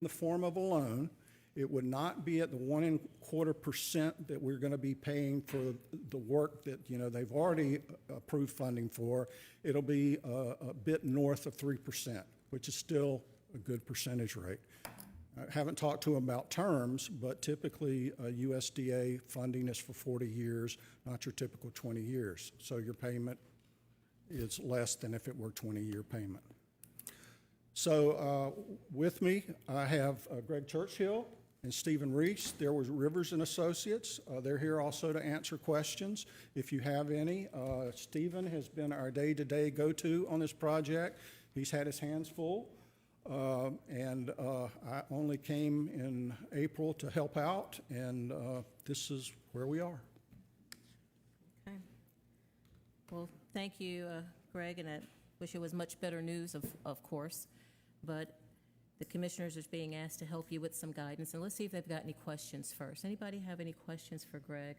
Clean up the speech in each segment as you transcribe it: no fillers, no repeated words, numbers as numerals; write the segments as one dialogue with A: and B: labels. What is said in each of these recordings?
A: the form of a loan. It would not be at the 1.25% that we're going to be paying for the work that, they've already approved funding for. It'll be a bit north of 3%, which is still a good percentage rate. I haven't talked to them about terms, but typically USDA funding is for 40 years, not your typical 20 years. So your payment is less than if it were a 20-year payment. So with me, I have Greg Churchill and Stephen Reese. There was Rivers and Associates. They're here also to answer questions if you have any. Stephen has been our day-to-day go-to on this project. He's had his hands full. And I only came in April to help out, and this is where we are.
B: Okay. Well, thank you, Greg, and I wish it was much better news, of course, but the commissioners are being asked to help you with some guidance, and let's see if they've got any questions first. Anybody have any questions for Greg?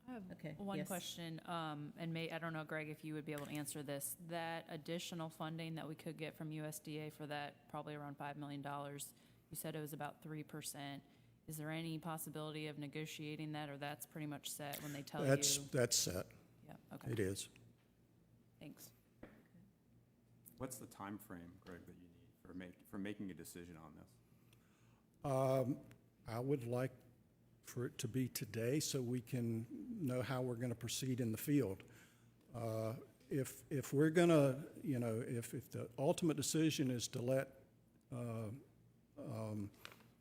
C: I have
B: Okay,
C: one
B: yes.
C: question, and I don't know, Greg, if you would be able to answer this. That additional funding that we could get from USDA for that, probably around $5 million, you said it was about 3%. Is there any possibility of negotiating that, or that's pretty much set when they tell you?
A: That's set.
C: Yeah, okay.
A: It is.
C: Thanks.
D: What's the time frame, Greg, that you need for making a decision on this?
A: I would like for it to be today so we can know how we're going to proceed in the field. If we're going to, if the ultimate decision is to let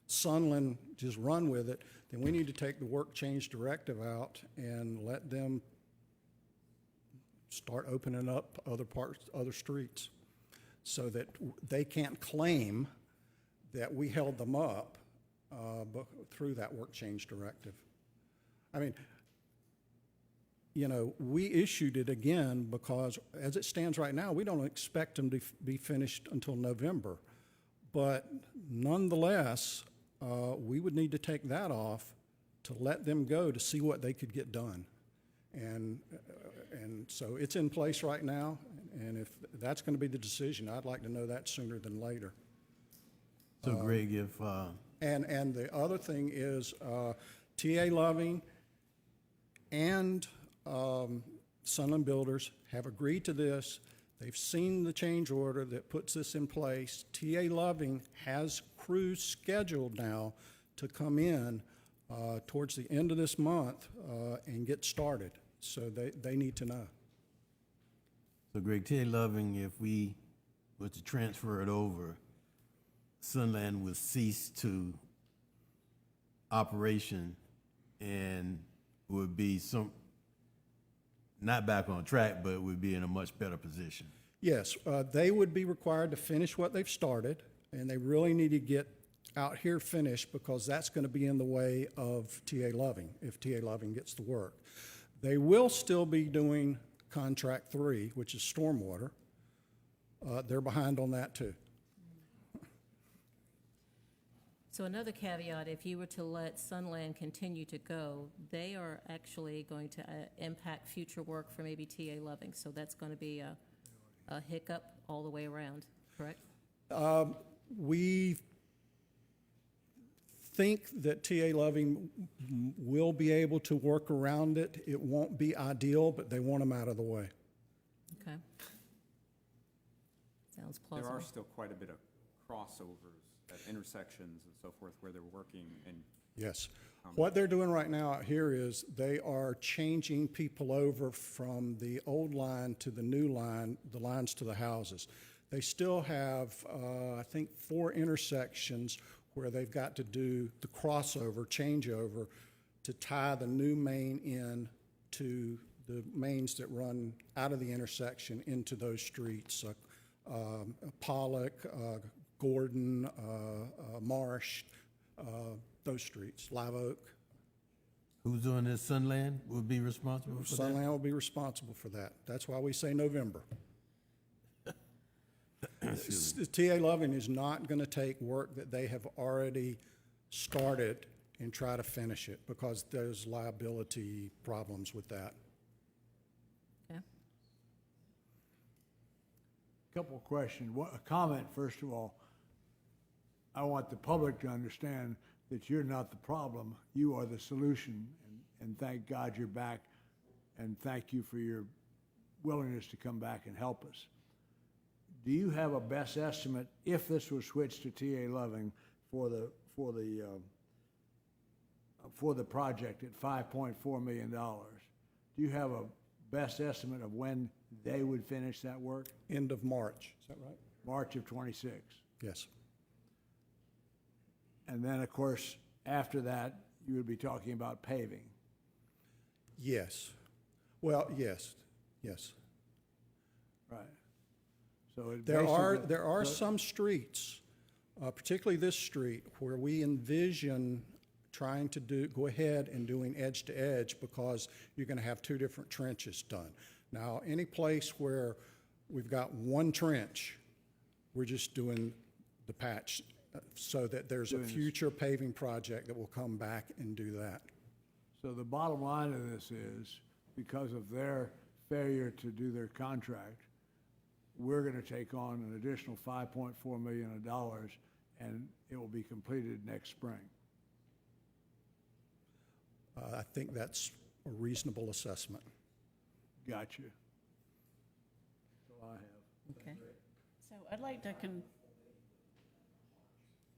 A: Sunland just run with it, then we need to take the work change directive out and let them start opening up other streets, so that they can't claim that we held them up through that work change directive. I mean, we issued it again because as it stands right now, we don't expect them to be finished until November. But nonetheless, we would need to take that off to let them go to see what they could get done. And so it's in place right now, and if that's going to be the decision, I'd like to know that sooner than later.
E: So Greg, if
A: And the other thing is TA Loving and Sunland Builders have agreed to this. They've seen the change order that puts this in place. TA Loving has crews scheduled now to come in towards the end of this month and get started. So they need to know.
E: So Greg, Ted Loving, if we were to transfer it over, Sunland would cease to operation and would be not back on track, but would be in a much better position.
A: Yes, they would be required to finish what they've started, and they really need to get out here finished because that's going to be in the way of TA Loving if TA Loving gets the work. They will still be doing contract 3, which is stormwater. They're behind on that too.
B: So another caveat, if you were to let Sunland continue to go, they are actually going to impact future work for maybe TA Loving. So that's going to be a hiccup all the way around, correct?
A: We think that TA Loving will be able to work around it. It won't be ideal, but they want them out of the way.
B: Okay. Sounds
D: There
B: plausible.
D: are still quite a bit of crossovers at intersections and so forth where they're working and
A: Yes. What they're doing right now out here is they are changing people over from the old line to the new line, the lines to the houses. They still have, I think, 4 intersections where they've got to do the crossover, changeover, to tie the new main in to the mains that run out of the intersection into those streets. Pollock, Gordon, Marsh, those streets, Live Oak.
E: Who's doing this? Sunland will be responsible for that?
A: Sunland will be responsible for that. That's why we say November. TA Loving is not going to take work that they have already started and try to finish it because there's liability problems with that.
B: Okay.
F: Couple of questions. A comment, first of all. I want the public to understand that you're not the problem, you are the solution, and thank God you're back, and thank you for your willingness to come back and help us. Do you have a best estimate, if this was switched to TA Loving for the project at $5.4 million? Do you have a best estimate of when they would finish that work?
A: End of March, is that right?
F: March of '26.
A: Yes.
F: And then, of course, after that, you would be talking about paving.
A: Yes. Well, yes, yes.
F: Right. So it
A: There
F: basically-
A: are some streets, particularly this street, where we envision trying to go ahead and doing edge to edge because you're going to have two different trenches done. Now, any place where we've got one trench, we're just doing the patch so that there's a
F: Doing this.
A: future paving project that will come back and do that.
F: So the bottom line of this is, because of their failure to do their contract, we're gonna take on an additional $5.4 million, and it will be completed next spring.
A: I think that's a reasonable assessment.
F: Gotcha. That's all I have.
B: Okay.
G: So I'd like to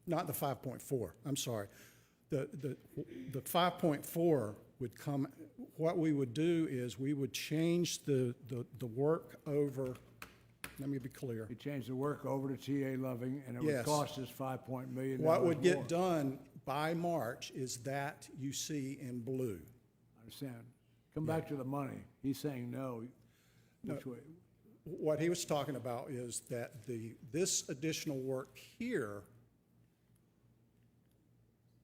A: Not the 5.4, I'm sorry. The 5.4 would come, what we would do is we would change the work over, let me be clear.
F: We changed the work over to TA Loving, and it would
A: Yes.
F: cost us $5 million
A: What would
F: more.
A: get done by March is that you see in blue.
F: Understand? Come back to the money. He's saying no. Which way?
A: What he was talking about is that this additional work here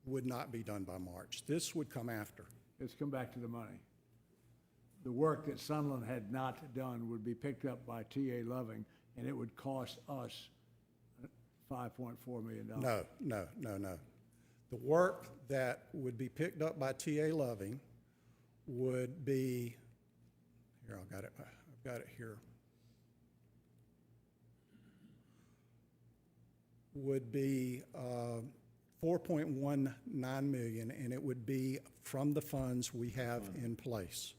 A: would not be done by March. This would come after.
F: Let's come back to the money. The work that Sunland had not done would be picked up by TA Loving, and it would cost us $5.4 million.
A: No. The work that would be picked up by TA Loving would be, here, I've got it here. Would be 4.19 million, and it would be from the funds we have in place.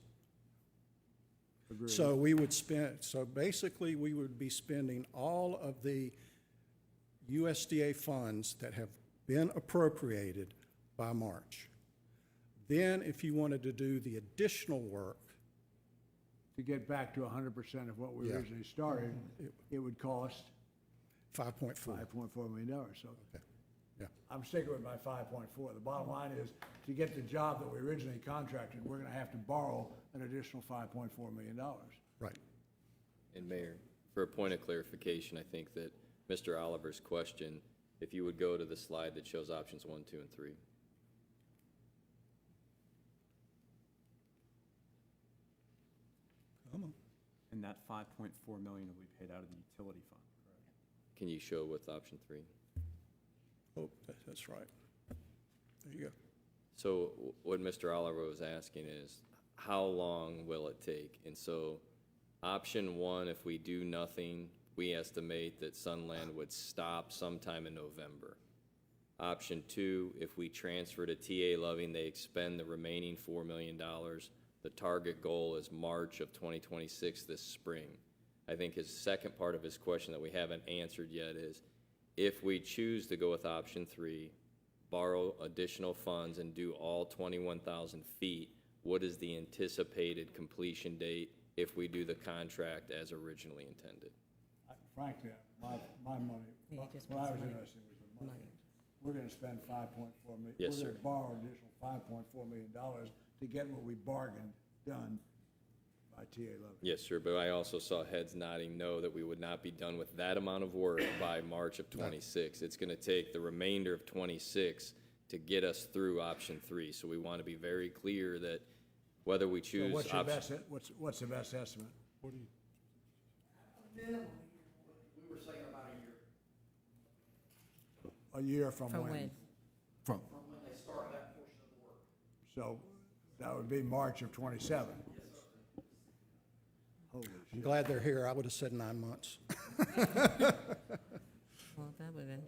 F: Agreed.
A: So we would so basically, we would be spending all of the USDA funds that have been appropriated by March. Then, if you wanted to do the additional work,
F: To get back to 100% of what we
A: Yeah.
F: originally started, it would cost
A: 5.4.
F: $5.4 million. So
A: Okay. Yeah,
F: I'm sticking with my 5.4. The bottom line is, to get the job that we originally contracted, we're gonna have to borrow an additional $5.4 million.
A: right.
H: And Mayor, for a point of clarification, I think that Mr. Oliver's question, if you would go to the slide that shows options 1, 2, and 3.
A: Come on.
D: And that 5.4 million will be paid out of the utility fund, correct?
H: Can you show with option 3?
A: Oh, that's right. There you go.
H: So what Mr. Oliver was asking is, how long will it take? And so option 1, if we do nothing, we estimate that Sunland would stop sometime in November. Option 2, if we transfer to TA Loving, they expend the remaining $4 million. The target goal is March of 2026, this spring. I think his second part of his question that we haven't answered yet is, if we choose to go with option 3, borrow additional funds and do all 21,000 feet, what is the anticipated completion date if we do the contract as originally intended?
F: Frankly, my money,
B: Yeah,
F: what
B: just
F: I was
B: wants money.
F: interested was the money. We're gonna spend $5.4 million.
H: Yes,
F: We're
H: sir.
F: gonna borrow an additional $5.4 million to get what we bargained done by TA Loving.
H: Yes, sir, but I also saw heads nodding no, that we would not be done with that amount of work by March of 26. It's gonna take the remainder of 26 to get us through option 3. So we want to be very clear that whether we
F: So
H: choose
F: what's your
H: option.
F: best, what's the best estimate?
I: Minimum, we were saying about a year
F: A year from
B: From
F: when?
B: when?
E: From,
I: from when they start that portion of the work.
F: So that would be March of '27. Holy
A: I'm
F: shit.
A: glad they're here. I would have said 9 months.
B: Well, that would have been,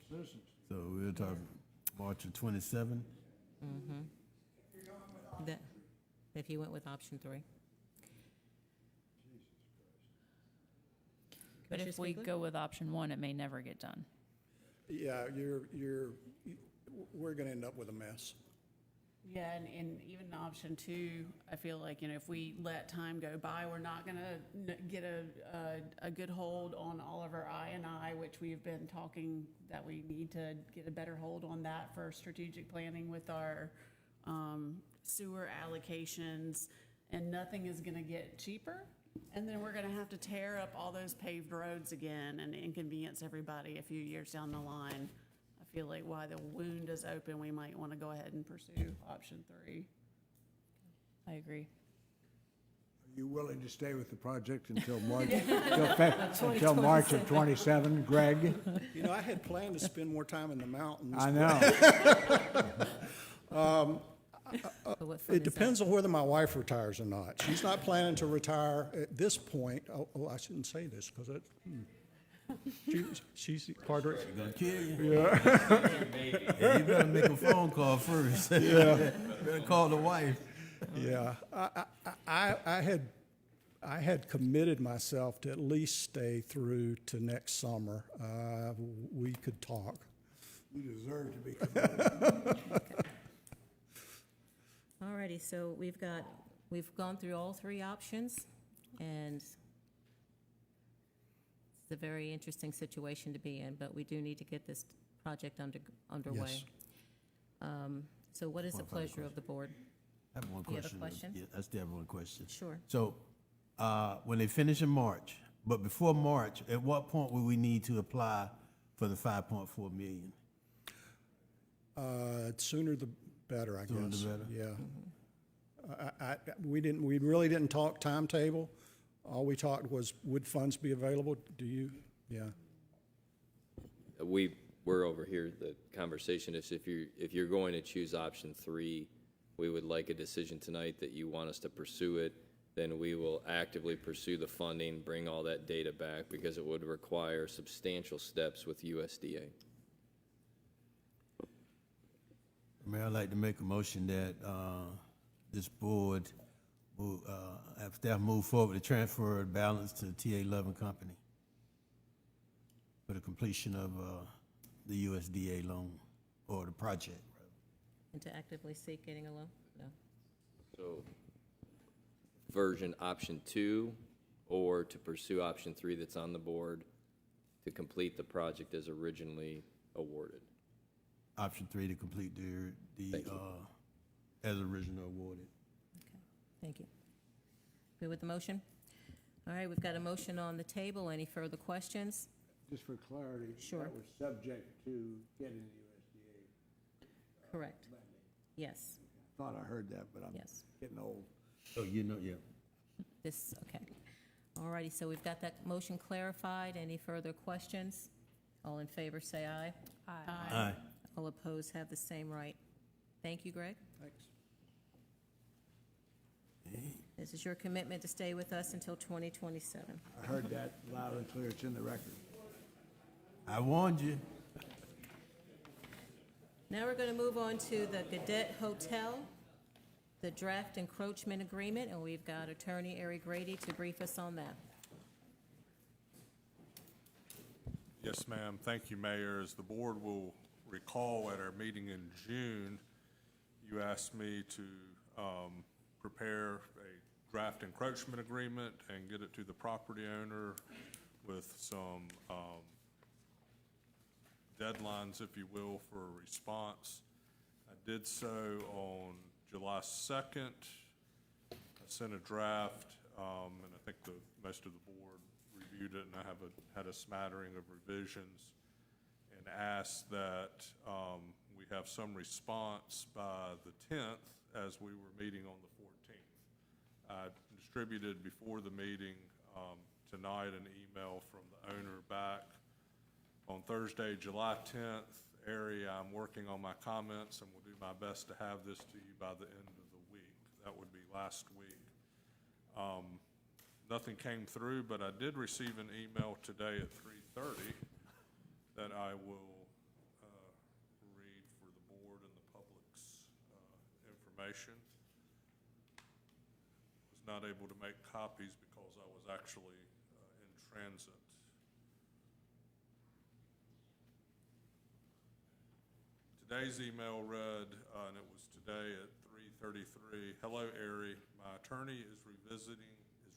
F: Citizens.
E: So we're talking March of 27.
B: That, if you went with option 3.
C: But if
B: Commissioner
C: we
B: Spiegler?
C: go with option 1, it may never get done.
A: Yeah, we're gonna end up with a mess.
G: Yeah, and even option 2, I feel like, if we let time go by, we're not gonna get a good hold on all of our I, which we've been talking that we need to get a better hold on that for strategic planning with our sewer allocations, and nothing is gonna get cheaper. And then we're gonna have to tear up all those paved roads again and inconvenience everybody a few years down the line. I feel like while the wound is open, we might wanna go ahead and pursue option 3.
C: I agree.
F: Are you willing to stay with the project until March, until March of 27, Greg?
A: I had planned to spend more time in the mountains.
F: I know.
B: But what fund
A: It
B: is that?
A: depends on whether my wife retires or not. She's not planning to retire at this point. Oh, I shouldn't say this because she's part of.
E: Gonna kill you. Yeah, you better make a phone call first. Yeah. Better call the wife.
A: Yeah, I had committed myself to at least stay through to next summer. We could talk.
F: You deserve to be committed.
B: Alrighty, so we've gone through all 3 options, and it's a very interesting situation to be in, but we do need to get this project underway.
A: Yes.
B: So what is the
E: One final
B: pleasure of the board?
E: I have one
B: You have a
E: question.
B: question?
E: Yeah, I still have one question.
B: Sure.
E: So, when they finish in March, but before March, at what point will we need to apply for the 5.4 million?
A: Sooner the better, I guess.
E: Sooner the better?
A: Yeah. We really didn't talk timetable. All we talked was, would funds be available? Do you? Yeah.
H: We're over here, the conversation is if you're going to choose option 3, we would like a decision tonight that you want us to pursue it, then we will actively pursue the funding, bring all that data back, because it would require substantial steps with USDA.
E: Mayor, I'd like to make a motion that this board will have staff move forward to transfer the balance to TA11 Company for the completion of the USDA loan, or the project.
B: And to actively seek getting a loan? No.
H: So, version option 2, or to pursue option 3 that's on the board to complete the project as originally awarded.
E: Option 3 to complete the
H: Thank you.
E: as originally awarded.
B: Okay, thank you. Good with the motion? All right, we've got a motion on the table. Any further questions?
F: Just for clarity.
B: Sure.
F: That was subject to getting the USDA.
B: Correct. Yes,
F: Thought I heard that, but I'm
B: yes.
F: getting old.
E: So, yeah.
B: Okay. All righty, so we've got that motion clarified. Any further questions? All in favor, say aye.
E: Aye.
B: All opposed have the same right. Thank you, Greg.
A: Thanks.
B: This is your commitment to stay with us until 2027.
F: I heard that loud and clear. It's in the record.
E: I warned you.
B: Now we're going to move on to the Cadet Hotel, the draft encroachment agreement, and we've got Attorney Ari Grady to brief us on that.
J: Yes, ma'am. Thank you, Mayor. As the board will recall at our meeting in June, you asked me to prepare a draft encroachment agreement and get it to the property owner with some deadlines, if you will, for a response. I did so on July 2nd. I sent a draft, and I think most of the board reviewed it, and I had a smattering of revisions, and asked that we have some response by the 10th, as we were meeting on the 14th. I distributed before the meeting tonight an email from the owner back on Thursday, July 10th. Ari, I'm working on my comments and will do my best to have this to you by the end of the week. That would be last week. Nothing came through, but I did receive an email today at 3:30 that I will information. Was not able to make copies because I was actually in transit. Today's email read, and it was today at 3:33, "Hello, Ari. My attorney is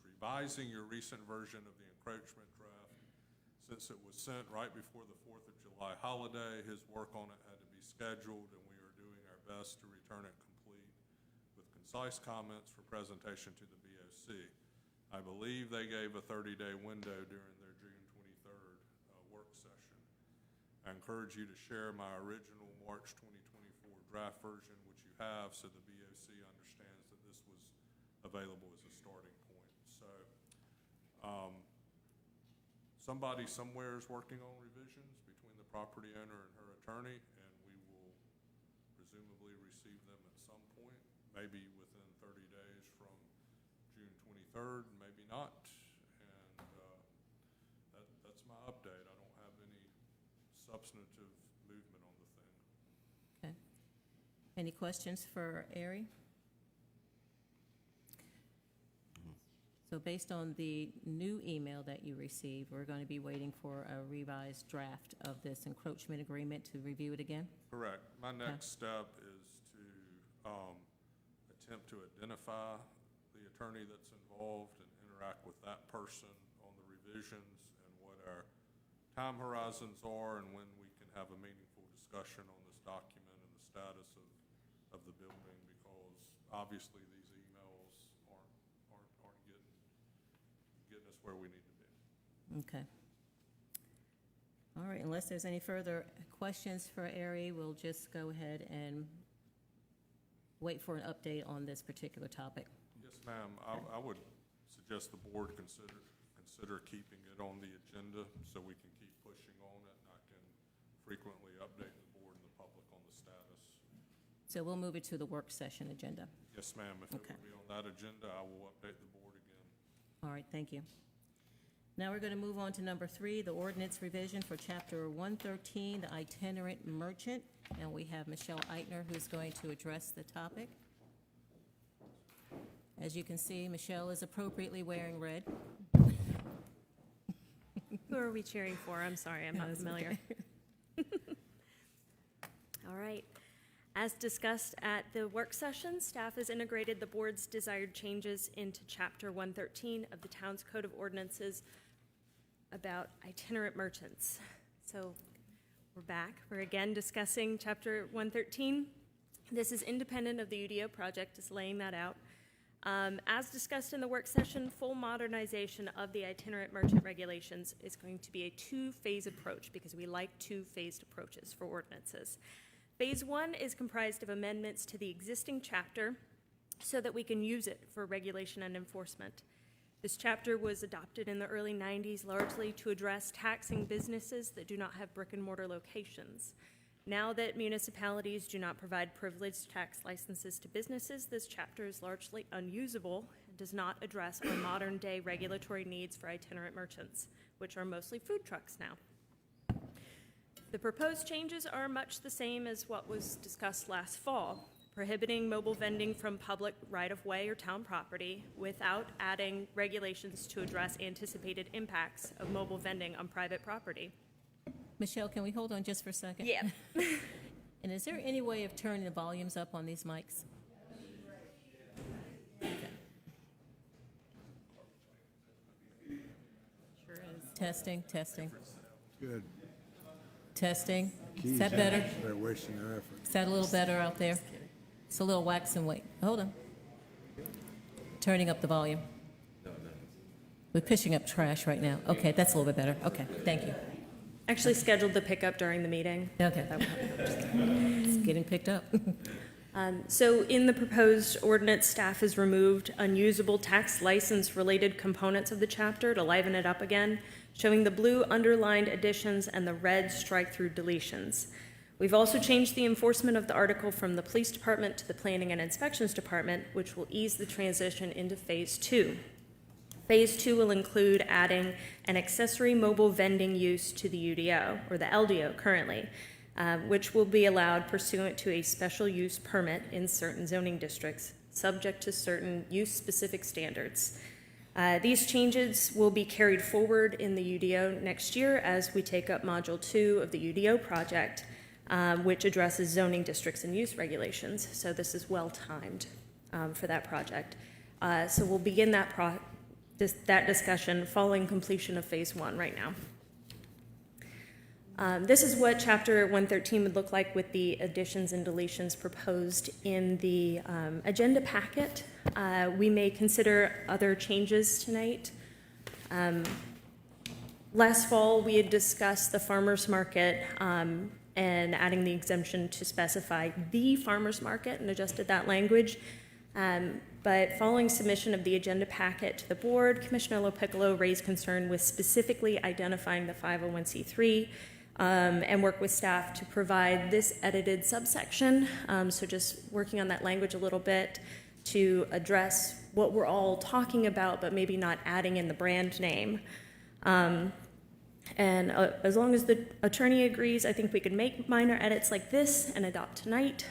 J: revising your recent version of the encroachment draft. Since it was sent right before the 4th of July holiday, his work on it had to be scheduled, and we are doing our best to return it complete with concise comments for presentation to the BOC. I believe they gave a 30-day window during their June 23rd work session. I encourage you to share my original March 2024 draft version, which you have, so the BOC understands that this was available as a starting point." So somebody somewhere is working on revisions between the property owner and her attorney, and we will presumably receive them at some point, maybe within 30 days from June 23rd, maybe not. And that's my update. I don't have any substantive movement on the thing.
B: Okay. Any questions for Ari? So based on the new email that you received, we're going to be waiting for a revised draft of this encroachment agreement to review it again?
J: Correct. My next step is to attempt to identify the attorney that's involved and interact with that person on the revisions and what our time horizons are and when we can have a meaningful discussion on this document and the status of the building, because obviously these emails aren't getting us where we need to be.
B: Okay. All right, unless there's any further questions for Ari, we'll just go ahead and wait for an update on this particular topic.
J: Yes, ma'am. I would suggest the board consider keeping it on the agenda so we can keep pushing on it, and I can frequently update the board and the public on the status.
B: So we'll move it to the work session agenda.
J: Yes, ma'am. If it
B: Okay.
J: will be on that agenda, I will update the board again.
B: All right, thank you. Now we're going to move on to number 3, the ordinance revision for Chapter 113, the itinerant merchant. And we have Michelle Eitner, who's going to address the topic. As you can see, Michelle is appropriately wearing red.
K: Who are we cheering for? I'm sorry, I'm not
B: That's
K: familiar. All right. As discussed at the work session, staff has integrated the board's desired changes into Chapter 113 of the town's Code of Ordinances about itinerant merchants. So we're back. We're again discussing Chapter 113. This is independent of the UDO project, just laying that out. As discussed in the work session, full modernization of the itinerant merchant regulations is going to be a two-phase approach because we like two-phased approaches for ordinances. Phase 1 is comprised of amendments to the existing chapter so that we can use it for regulation and enforcement. This chapter was adopted in the early 90s largely to address taxing businesses that do not have brick-and-mortar locations. Now that municipalities do not provide privileged tax licenses to businesses, this chapter is largely unusable and does not address our modern-day regulatory needs for itinerant merchants, which are mostly food trucks now. The proposed changes are much the same as what was discussed last fall, prohibiting mobile vending from public right-of-way or town property without adding regulations to address anticipated impacts of mobile vending on private property.
B: Michelle, can we hold on just for a second?
K: Yeah.
B: And is there any way of turning the volumes up on these mics? Okay.
K: Sure is.
B: Testing, testing,
F: Good.
B: testing. Is
F: Keys,
B: that better?
F: They're wasting their effort.
B: Is that a little better out there? It's a little wax and wait. Hold on. Turning up the volume. We're pushing up trash right now. Okay, that's a little bit better. Okay, thank you.
K: Actually scheduled the pickup during the meeting.
B: Okay. It's getting picked up.
K: So in the proposed ordinance, staff has removed unusable tax license-related components of the chapter to liven it up again, showing the blue underlined additions and the red strike-through deletions. We've also changed the enforcement of the article from the police department to the planning and inspections department, which will ease the transition into phase 2. Phase 2 will include adding an accessory mobile vending use to the UDO, or the LDO currently. which will be allowed pursuant to a special use permit in certain zoning districts, subject to certain use-specific standards. These changes will be carried forward in the UDO next year as we take up Module 2 of the UDO project, which addresses zoning districts and use regulations. So this is well-timed for that project. So we'll begin that discussion following completion of Phase 1 right now. This is what Chapter 113 would look like with the additions and deletions proposed in the agenda packet. We may consider other changes tonight. Last fall, we had discussed the farmer's market and adding the exemption to specify the farmer's market and adjusted that language. But following submission of the agenda packet to the board, Commissioner Lopiccolo raised concern with specifically identifying the 501c3 and work with staff to provide this edited subsection. So just working on that language a little bit to address what we're all talking about, but maybe not adding in the brand name. And as long as the attorney agrees, I think we could make minor edits like this and adopt tonight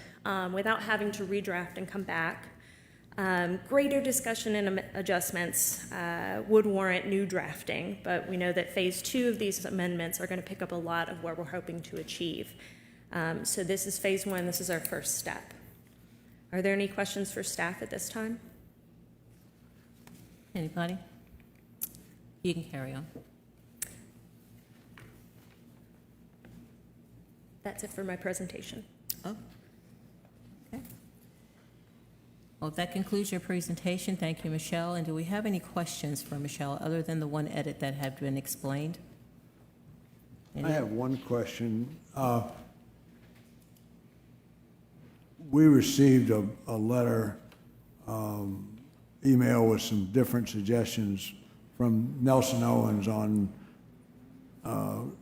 K: without having to redraft and come back. Greater discussion and adjustments would warrant new drafting, but we know that Phase 2 of these amendments are going to pick up a lot of what we're hoping to achieve. So this is Phase 1. This is our first step. Are there any questions for staff at this time?
B: Anybody? You can carry on.
K: That's it for my presentation.
B: Oh, okay. Well, if that concludes your presentation, thank you, Michelle. And do we have any questions for Michelle, other than the one edit that had been explained?
F: I have one question. We received a letter, email with some different suggestions from Nelson Owens on,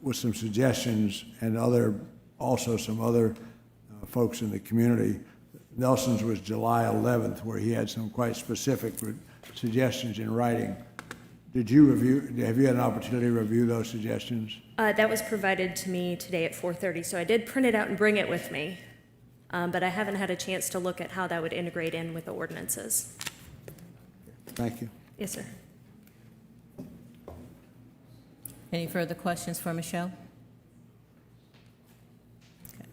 F: with some suggestions and also some other folks in the community. Nelson's was July 11th, where he had some quite specific suggestions in writing. Have you had an opportunity to review those suggestions?
K: That was provided to me today at 4:30, so I did print it out and bring it with me. But I haven't had a chance to look at how that would integrate in with the ordinances.
F: Thank you.
K: Yes, sir.
B: Any further questions for Michelle? Okay.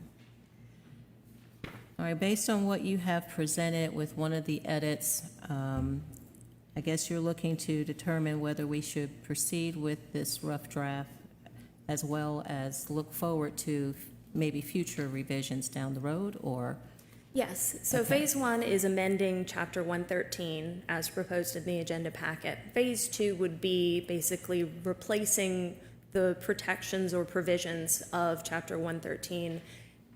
B: All right, based on what you have presented with one of the edits, I guess you're looking to determine whether we should proceed with this rough draft as well as look forward to maybe future revisions down the road, or?
K: Yes, so
B: Okay.
K: Phase 1 is amending Chapter 113 as proposed in the agenda packet. Phase 2 would be basically replacing the protections or provisions of Chapter 113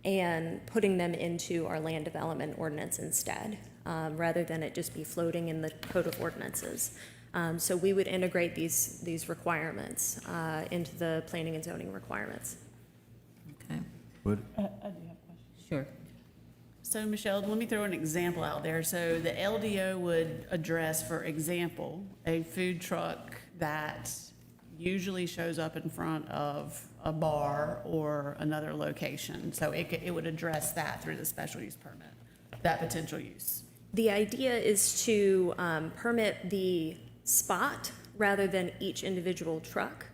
K: and putting them into our land development ordinance instead, rather than it just be floating in the Code of Ordinances. So we would integrate these requirements into the planning and zoning requirements.
B: Okay,
E: Would,
B: sure.
G: So Michelle, let me throw an example out there. So the LDO would address, for example, a food truck that usually shows up in front of a bar or another location. So it would address that through the special use permit, that potential use.
K: The idea is to permit the spot rather than each individual truck.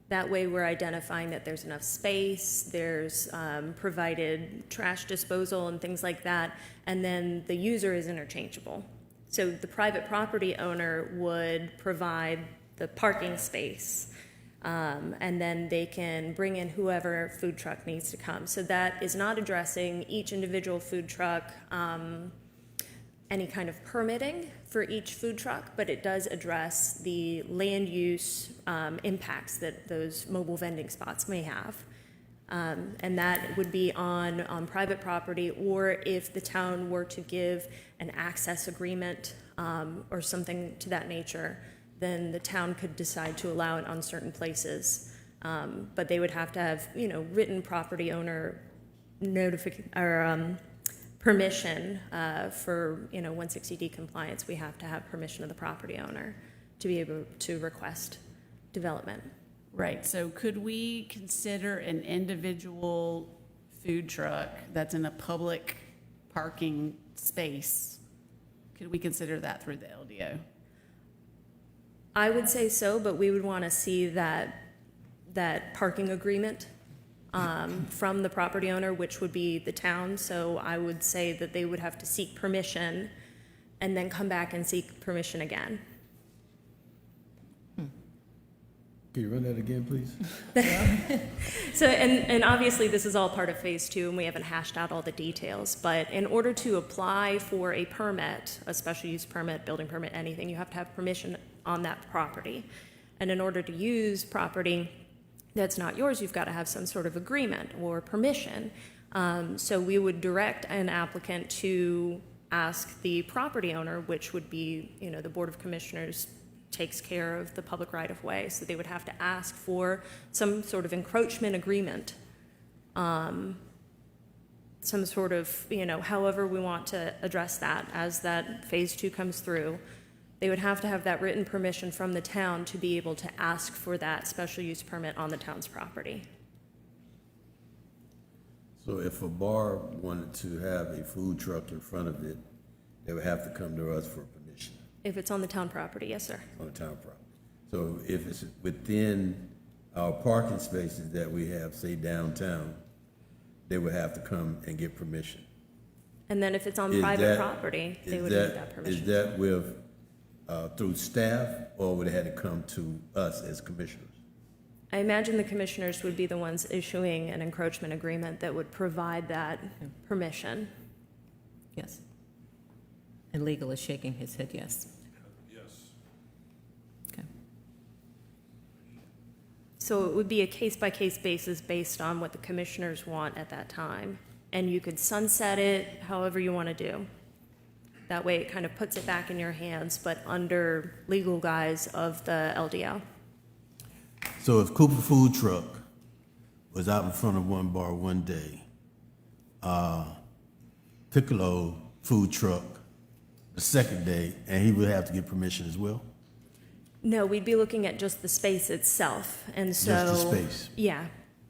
K: That way we're identifying that there's enough space, there's provided trash disposal and things like that, and then the user is interchangeable. So the private property owner would provide the parking space, and then they can bring in whoever food truck needs to come. So that is not addressing each individual food truck, any kind of permitting for each food truck, but it does address the land use impacts that those mobile vending spots may have. And that would be on private property, or if the town were to give an access agreement or something to that nature, then the town could decide to allow it on certain places. But they would have to have, written property owner permission for 160D compliance. We have to have permission of the property owner to be able to request development.
G: Right, so could we consider an individual food truck that's in a public parking space, could we consider that through the LDO?
K: I would say so, but we would want to see that parking agreement from the property owner, which would be the town. So I would say that they would have to seek permission and then come back and seek permission again.
E: Can you run that again, please?
K: So, and obviously, this is all part of phase 2, and we haven't hashed out all the details, but in order to apply for a permit, a special use permit, building permit, anything, you have to have permission on that property. And in order to use property that's not yours, you've got to have some sort of agreement or permission. So we would direct an applicant to ask the property owner, which would be, the Board of Commissioners takes care of the public right-of-way, so they would have to ask for some sort of encroachment agreement, some sort of, however we want to address that as that phase 2 comes through. They would have to have that written permission from the town to be able to ask for that special use permit on the town's property.
E: So if a bar wanted to have a food truck in front of it, they would have to come to us for permission
K: If it's on the town property, yes, sir.
E: on the town property. So if it's within our parking spaces that we have, say downtown, they would have to come and get permission.
K: And then if it's on
E: Is
K: private
E: that-
K: property, they
E: Is
K: would need that permission.
E: Is that with, through staff, or would it have to come to us as commissioners?
K: I imagine the commissioners would be the ones issuing an encroachment agreement that would provide that permission.
B: Yes. And legal is shaking his head yes.
J: Yes.
B: Okay.
K: So it would be a case-by-case basis based on what the commissioners want at that time. And you could sunset it however you want to do. That way it kind of puts it back in your hands, but under legal guise of the LDO.
E: So if Cooper Food Truck was out in front of one bar one day, Piccolo Food Truck the second day, and he would have to get permission as well?
K: No, we'd be looking at just the space itself, and so.
E: Just the space?
K: Yeah,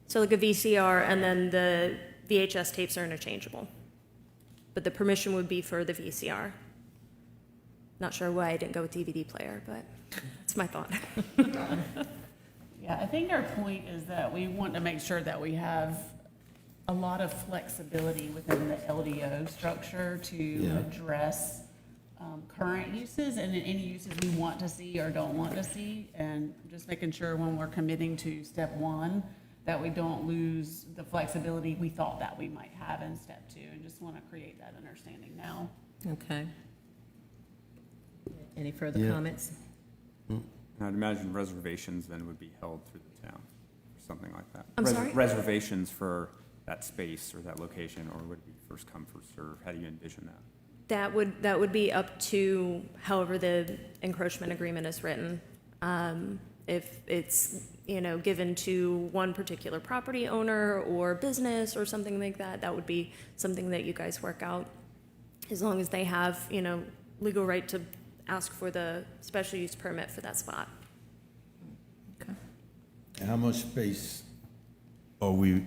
K: so like a VCR, and then the VHS tapes are interchangeable. But the permission would be for the VCR. Not sure why I didn't go with DVD player, but that's my thought.
G: Yeah, I think our point is that we want to make sure that we have a lot of flexibility within the LDO structure to address current uses and any uses we want to see or don't want to see, and just making sure when we're committing to step 1 that we don't lose the flexibility we thought that we might have in step 2, and just want to create that understanding now.
B: Okay. Any further
E: Yeah.
B: comments?
D: I'd imagine reservations then would be held through the town, or something like that.
K: I'm sorry?
D: Reservations for that space or that location, or would it be first come, first serve? How do you envision that?
K: That would be up to however the encroachment agreement is written. If it's, given to one particular property owner or business or something like that, that would be something that you guys work out. As long as they have, legal right to ask for the special use permit for that spot.
B: Okay.
E: And how much space are we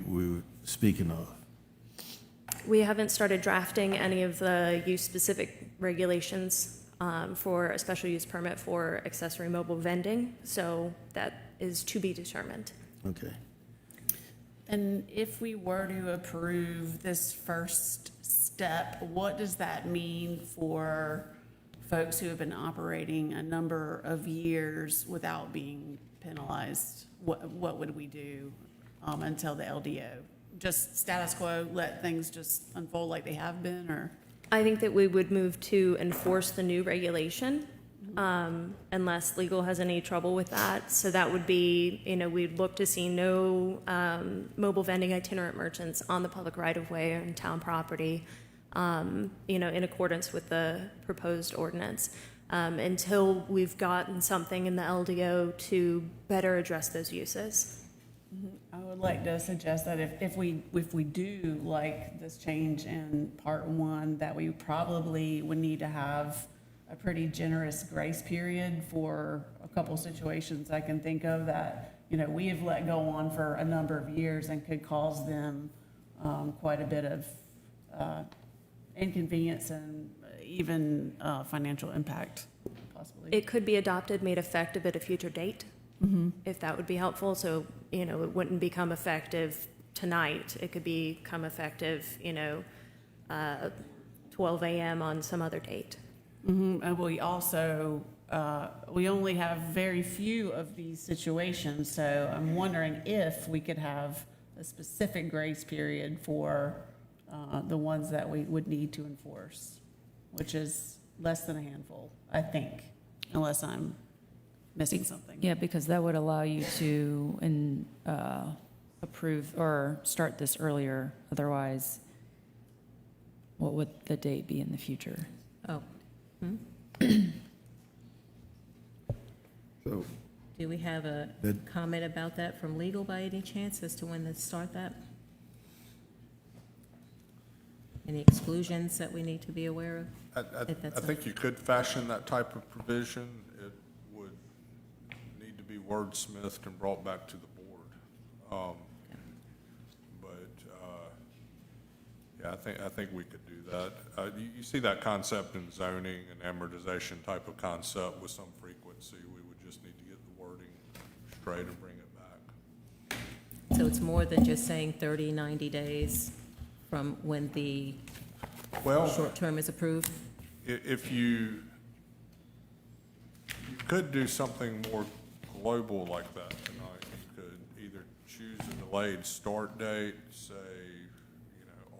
E: speaking of?
K: We haven't started drafting any of the use-specific regulations for a special use permit for accessory mobile vending, so that is to be determined.
E: Okay.
G: And if we were to approve this first step, what does that mean for folks who have been operating a number of years without being penalized? What would we do until the LDO? Just status quo, let things just unfold like they have been, or?
K: I think that we would move to enforce the new regulation, unless legal has any trouble with that. So that would be, we'd look to see no mobile vending itinerant merchants on the public right-of-way or in town property, in accordance with the proposed ordinance, until we've gotten something in the LDO to better address those uses.
G: I would like to suggest that if we do like this change in part 1, that we probably would need to have a pretty generous grace period for a couple situations I can think of that, we have let go on for a number of years and could cause them quite a bit of inconvenience and even financial impact, possibly.
K: It could be adopted, made effective at a future date, if that would be helpful. So, it wouldn't become effective tonight. It could become effective, 12 a.m. on some other date.
G: And we also, we only have very few of these situations, so I'm wondering if we could have a specific grace period for the ones that we would need to enforce, which is less than a handful, I think, unless I'm missing something.
C: Yeah, because that would allow you to approve or start this earlier. Otherwise, what would the date be in the future?
B: Oh.
E: So,
B: Do we have a
E: That-
B: comment about that from legal by any chance as to when to start that? Any exclusions that we need to be aware of? If that's
J: I think you could fashion that type of provision. It would need to be wordsmithed and brought back to the board. I think we could do that. You see that concept in zoning and amortization type of concept with some frequency. We would just need to get the wording straight and bring it back.
B: So it's more than just saying 30, 90 days from when the
J: Well,
B: short term is approved?
J: if you could do something more global like that tonight. You could either choose a delayed start date, say,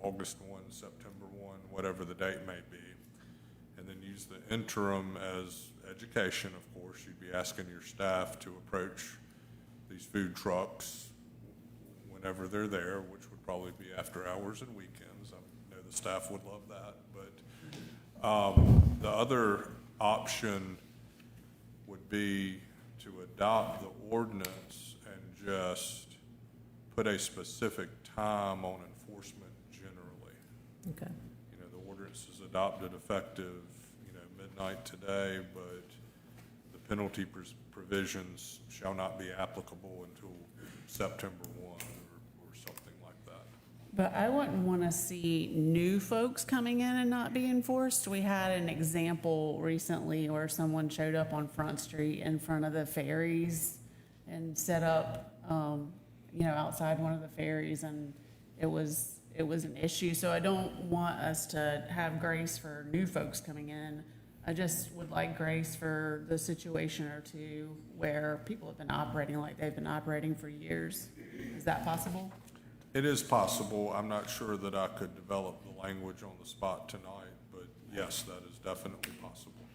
J: August 1, September 1, whatever the date may be, and then use the interim as education, of course. You'd be asking your staff to approach these food trucks whenever they're there, which would probably be after hours and weekends. I know the staff would love that, but the other option would be to adopt the ordinance and just put a specific time on enforcement generally.
B: Okay.
J: The ordinance is adopted effective, midnight today, but the penalty provisions shall not be applicable until September 1 or something like that.
G: But I wouldn't want to see new folks coming in and not being enforced. We had an example recently where someone showed up on Front Street in front of the ferries and set up, outside one of the ferries, and it was an issue. So I don't want us to have grace for new folks coming in. I just would like grace for the situation or two where people have been operating like they've been operating for years. Is that possible?
J: It is possible. I'm not sure that I could develop the language on the spot tonight, but yes, that is definitely possible.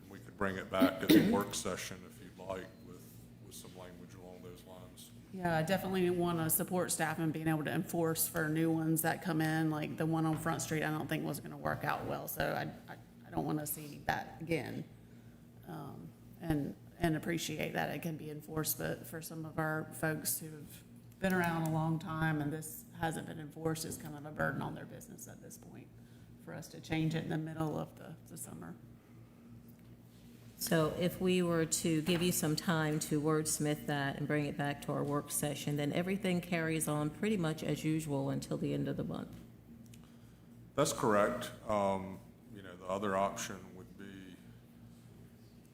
J: We could bring it back at the work session if you'd like with some language along those lines.
G: Yeah, I definitely want to support staff and being able to enforce for new ones that come in, like the one on Front Street, I don't think was going to work out well, so I don't want to see that again. And appreciate that it can be enforced, but for some of our folks who have been around a long time and this hasn't been enforced, it's kind of a burden on their business at this point for us to change it in the middle of the summer.
B: So if we were to give you some time to wordsmith that and bring it back to our work session, then everything carries on pretty much as usual until the end of the month.
J: That's correct. The other option would be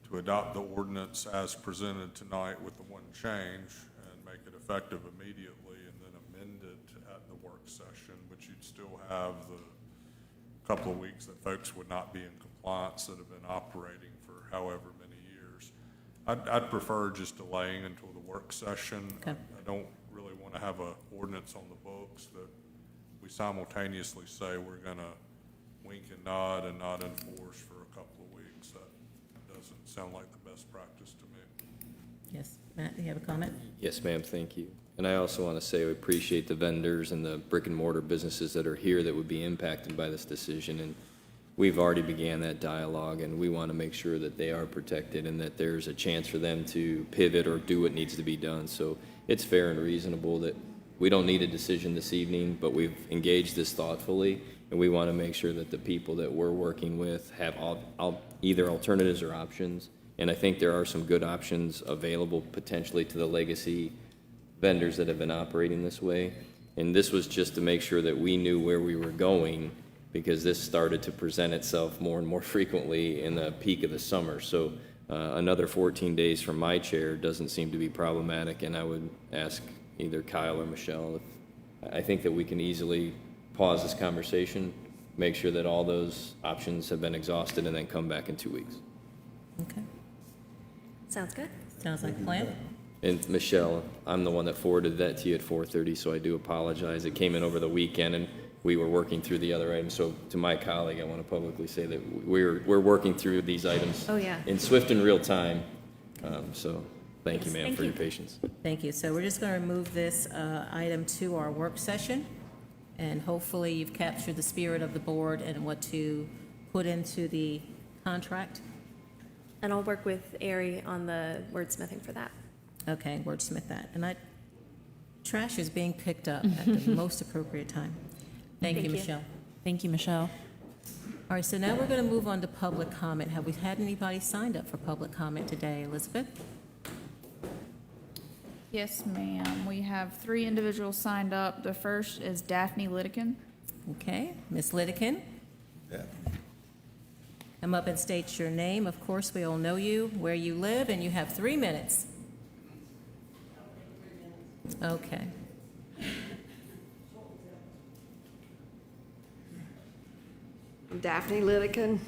J: to adopt the ordinance as presented tonight with the one change and make it effective immediately and then amend it at the work session, but you'd still have the couple of weeks that folks would not be in compliance that have been operating for however many years. I'd prefer just delaying until the work session.
B: Okay.
J: I don't really want to have an ordinance on the books that we simultaneously say we're going to wink and not enforce for a couple of weeks. That doesn't sound like the best practice to me.
B: Yes. Matt, do you have a comment?
H: Yes, ma'am, thank you. And I also want to say we appreciate the vendors and the brick and mortar businesses that are here that would be impacted by this decision. And we've already began that dialogue, and we want to make sure that they are protected and that there's a chance for them to pivot or do what needs to be done. So it's fair and reasonable that we don't need a decision this evening, but we've engaged this thoughtfully, and we want to make sure that the people that we're working with have either alternatives or options. And I think there are some good options available potentially to the legacy vendors that have been operating this way. And this was just to make sure that we knew where we were going, because this started to present itself more and more frequently in the peak of the summer. So another 14 days from my chair doesn't seem to be problematic, and I would ask either Kyle or Michelle if, I think that we can easily pause this conversation, make sure that all those options have been exhausted, and then come back in 2 weeks.
B: Okay,
K: Sounds good.
B: sounds like a plan.
H: And Michelle, I'm the one that forwarded that to you at 4:30, so I do apologize. It came in over the weekend, and we were working through the other items. So to my colleague, I want to publicly say that we're working through these items
K: Oh, yeah.
H: in swift and real time. So thank you, ma'am,
K: Thank
H: for your
K: you.
H: patience.
B: Thank you. So we're just going to move this item to our work session, and hopefully you've captured the spirit of the board and what to put into the contract.
K: And I'll work with Ari on the wordsmithing for that.
B: Okay, wordsmith that. And trash is being picked up at the most appropriate time. Thank you,
K: Thank you.
B: Michelle.
C: Thank you, Michelle.
B: All right, so now we're going to move on to public comment. Have we had anybody signed up for public comment today, Elizabeth?
L: Yes, ma'am. We have 3 individuals signed up. The first is Daphne Lidikin.
B: Okay, Ms. Lidikin? Come up and state your name. Of course, we all know you, where you live, and you have 3 minutes. Okay.
M: Daphne Lidikin,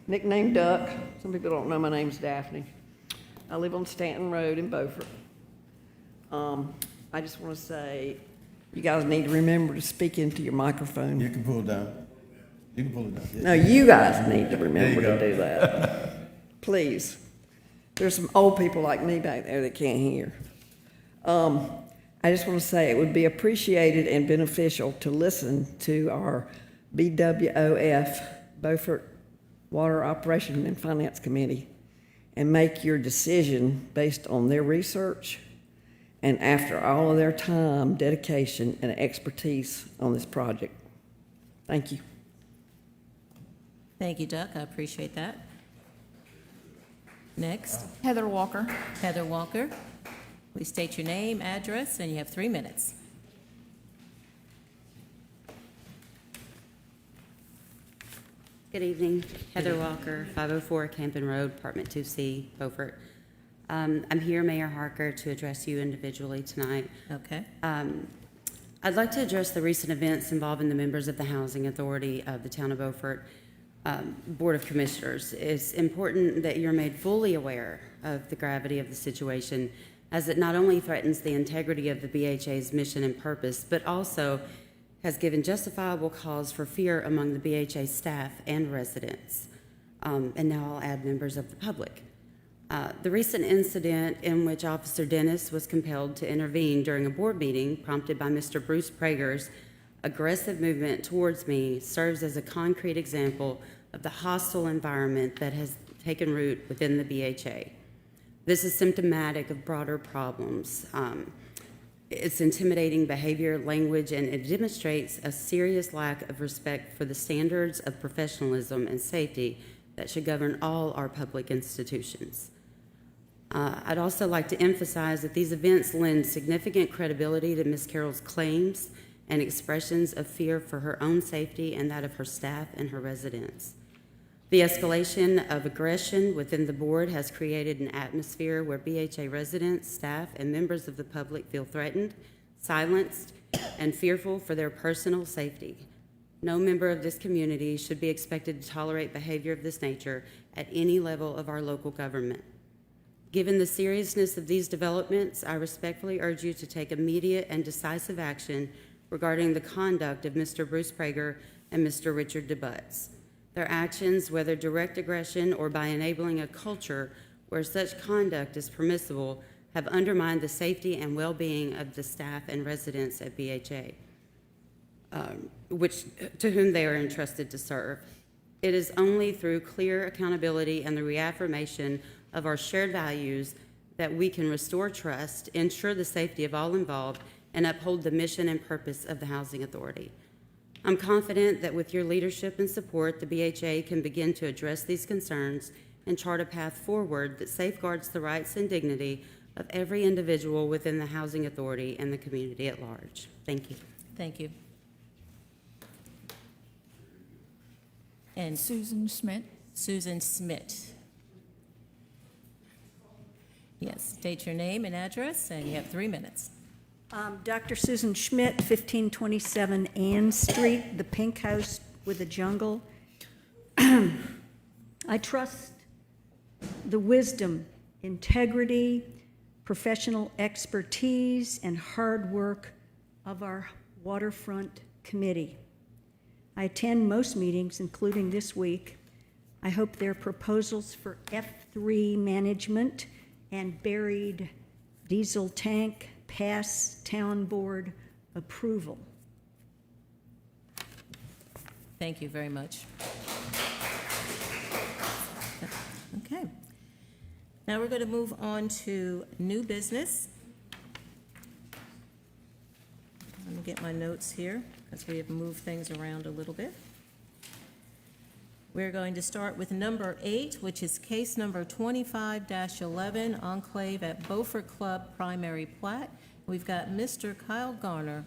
M: nicknamed Duck. Some people don't know my name's Daphne. I live on Stanton Road in Beaufort. I just want to say, you guys need to remember to speak into your microphone.
E: You can pull it down. You can pull it down.
M: No, you guys need to remember
E: There you
M: to do that. Please. There's some old people like me back there that can't hear. I just want to say it would be appreciated and beneficial to listen to our BWOF, Beaufort Water Operation and Finance Committee, and make your decision based on their research and after all of their time, dedication, and expertise on this project. Thank you.
B: Thank you, Duck. I appreciate that. Next,
L: Heather Walker.
B: Heather Walker. Please state your name, address, and you have 3 minutes.
N: Good evening, Heather Walker, 504 Campen Road, Apartment 2C, Beaufort. I'm here, Mayor Harker, to address you individually tonight.
B: Okay.
N: I'd like to address the recent events involving the members of the Housing Authority of the Town of Beaufort Board of Commissioners. It's important that you're made fully aware of the gravity of the situation, as it not only threatens the integrity of the BHA's mission and purpose, but also has given justifiable cause for fear among the BHA staff and residents. And now I'll add members of the public. The recent incident in which Officer Dennis was compelled to intervene during a board meeting prompted by Mr. Bruce Prager's aggressive movement towards me serves as a concrete example of the hostile environment that has taken root within the BHA. This is symptomatic of broader problems. It's intimidating behavior, language, and it demonstrates a serious lack of respect for the standards of professionalism and safety that should govern all our public institutions. I'd also like to emphasize that these events lend significant credibility to Ms. Carroll's claims and expressions of fear for her own safety and that of her staff and her residents. The escalation of aggression within the board has created an atmosphere where BHA residents, staff, and members of the public feel threatened, silenced, and fearful for their personal safety. No member of this community should be expected to tolerate behavior of this nature at any level of our local government. Given the seriousness of these developments, I respectfully urge you to take immediate and decisive action regarding the conduct of Mr. Bruce Prager and Mr. Richard DeButts. Their actions, whether direct aggression or by enabling a culture where such conduct is permissible, have undermined the safety and well-being of the staff and residents at BHA, to whom they are entrusted to serve. It is only through clear accountability and the reaffirmation of our shared values that we can restore trust, ensure the safety of all involved, and uphold the mission and purpose of the Housing Authority. I'm confident that with your leadership and support, the BHA can begin to address these concerns and chart a path forward that safeguards the rights and dignity of every individual within the Housing Authority and the community at large. Thank you.
B: Thank you. And
L: Susan Schmidt.
B: Susan Smith. Yes, state your name and address, and you have 3 minutes.
O: Dr. Susan Schmidt, 1527 Ann Street, the pink house with a jungle. I trust the wisdom, integrity, professional expertise, and hard work of our waterfront committee. I attend most meetings, including this week. I hope their proposals for F3 management and buried diesel tank pass town board approval.
B: Thank you very much. Okay. Now we're going to move on to new business. Let me get my notes here, because we have moved things around a little bit. We're going to start with number 8, which is case number 25-11, Enclave at Beaufort Club primary plat. We've got Mr. Kyle Garner.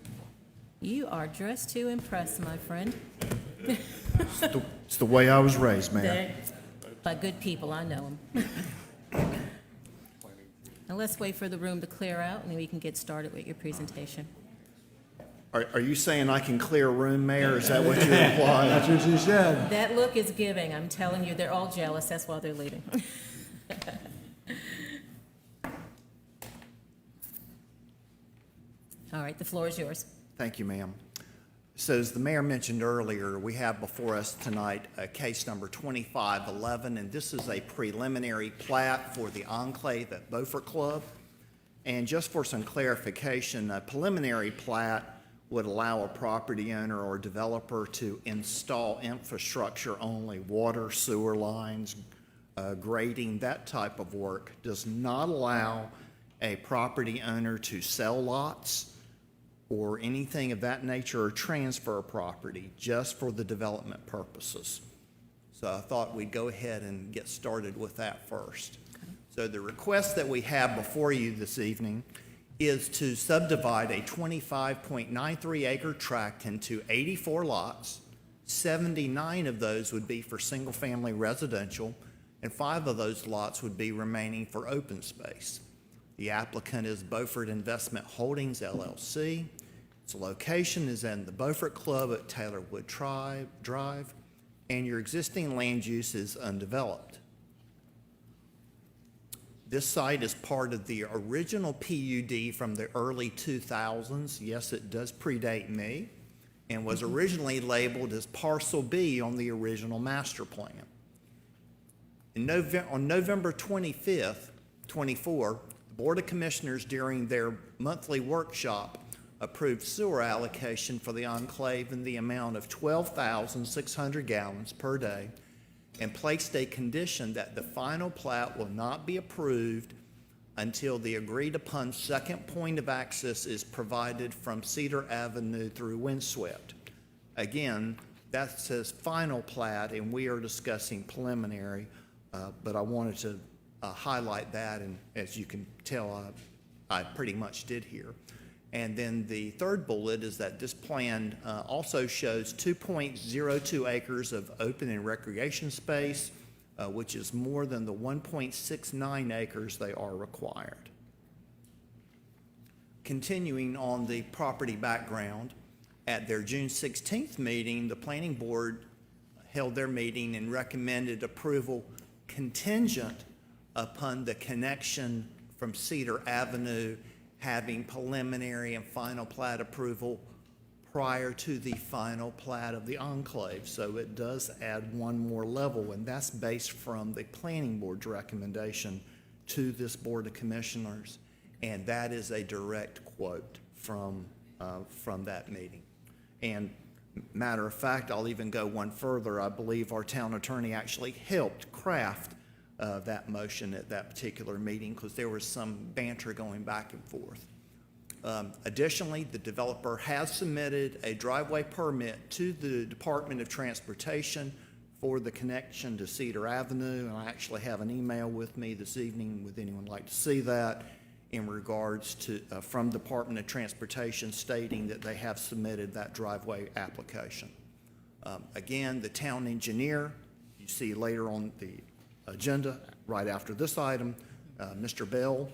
B: You are dressed to impress, my friend.
I: It's the way I was raised, Mayor.
B: They're by good people, I know them. Now let's wait for the room to clear out, and then we can get started with your presentation.
I: Are you saying I can clear a room, Mayor? Is that what you're implying?
F: That's what she said.
B: That look is giving, I'm telling you, they're all jealous, that's why they're leaving. All right, the floor is yours.
I: Thank you, ma'am. So as the mayor mentioned earlier, we have before us tonight case number 2511, and this is a preliminary plat for the Enclave at Beaufort Club. And just for some clarification, a preliminary plat would allow a property owner or developer to install infrastructure only, water, sewer lines, grading, that type of work. Does not allow a property owner to sell lots or anything of that nature or transfer property, just for the development purposes. So I thought we'd go ahead and get started with that first. So the request that we have before you this evening is to subdivide a 25.93 acre tract into 84 lots. 79 of those would be for single-family residential, and 5 of those lots would be remaining for open space. The applicant is Beaufort Investment Holdings, LLC. Its location is in the Beaufort Club at Taylorwood Drive, and your existing land use is undeveloped. This site is part of the original PUD from the early 2000s. Yes, it does predate me, and was originally labeled as Parcel B on the original master plan. On November 25th, 24, the Board of Commissioners, during their monthly workshop, approved sewer allocation for the enclave in the amount of 12,600 gallons per day, and placed a condition that the final plat will not be approved until the agreed-upon second point of access is provided from Cedar Avenue through Windswept. Again, that says final plat, and we are discussing preliminary, but I wanted to highlight that, and as you can tell, I pretty much did here. And then the third bullet is that this plan also shows 2.02 acres of open and recreation space, which is more than the 1.69 acres they are required. Continuing on the property background, at their June 16th meeting, the Planning Board held their meeting and recommended approval contingent upon the connection from Cedar Avenue having preliminary and final plat approval prior to the final plat of the enclave. So it does add one more level, and that's based from the Planning Board's recommendation to this Board of Commissioners, and that is a direct quote from that meeting. And matter of fact, I'll even go one further. I believe our town attorney actually helped craft that motion at that particular meeting, because there was some banter going back and forth. Additionally, the developer has submitted a driveway permit to the Department of Transportation for the connection to Cedar Avenue, and I actually have an email with me this evening. Would anyone like to see that? in regards to, from Department of Transportation stating that they have submitted that driveway application. Again, the town engineer, you see later on the agenda, right after this item, Mr. Bell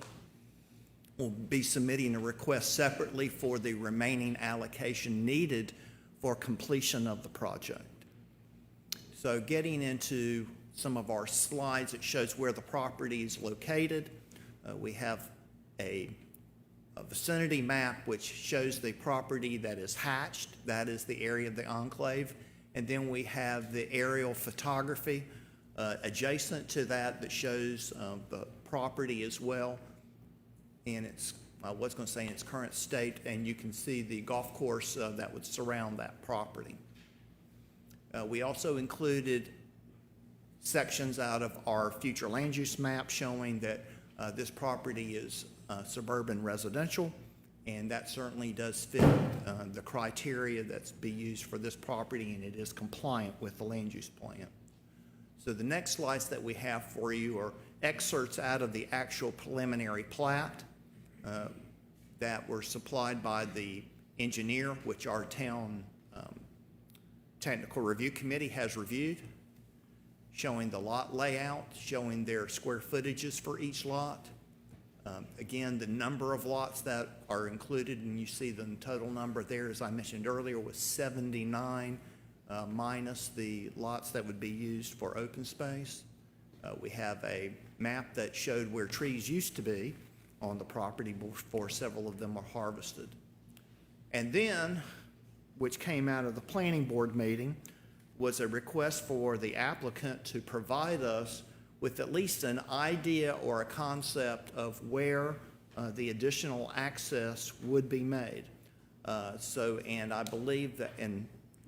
I: will be submitting a request separately for the remaining allocation needed for completion of the project. So getting into some of our slides, it shows where the property is located. We have a vicinity map which shows the property that is hatched. That is the area of the enclave. And then we have the aerial photography adjacent to that that shows the property as well in its, I was going to say in its current state, and you can see the golf course that would surround that property. We also included sections out of our future land use map showing that this property is suburban residential, and that certainly does fit the criteria that's be used for this property, and it is compliant with the land use plan. So the next slides that we have for you are excerpts out of the actual preliminary plat that were supplied by the engineer, which our town technical review committee has reviewed, showing the lot layout, showing their square footages for each lot. Again, the number of lots that are included, and you see the total number there, as I mentioned earlier, was 79, minus the lots that would be used for open space. We have a map that showed where trees used to be on the property before several of them were harvested. And then, which came out of the planning board meeting, was a request for the applicant to provide us with at least an idea or a concept of where the additional access would be made. And I believe that,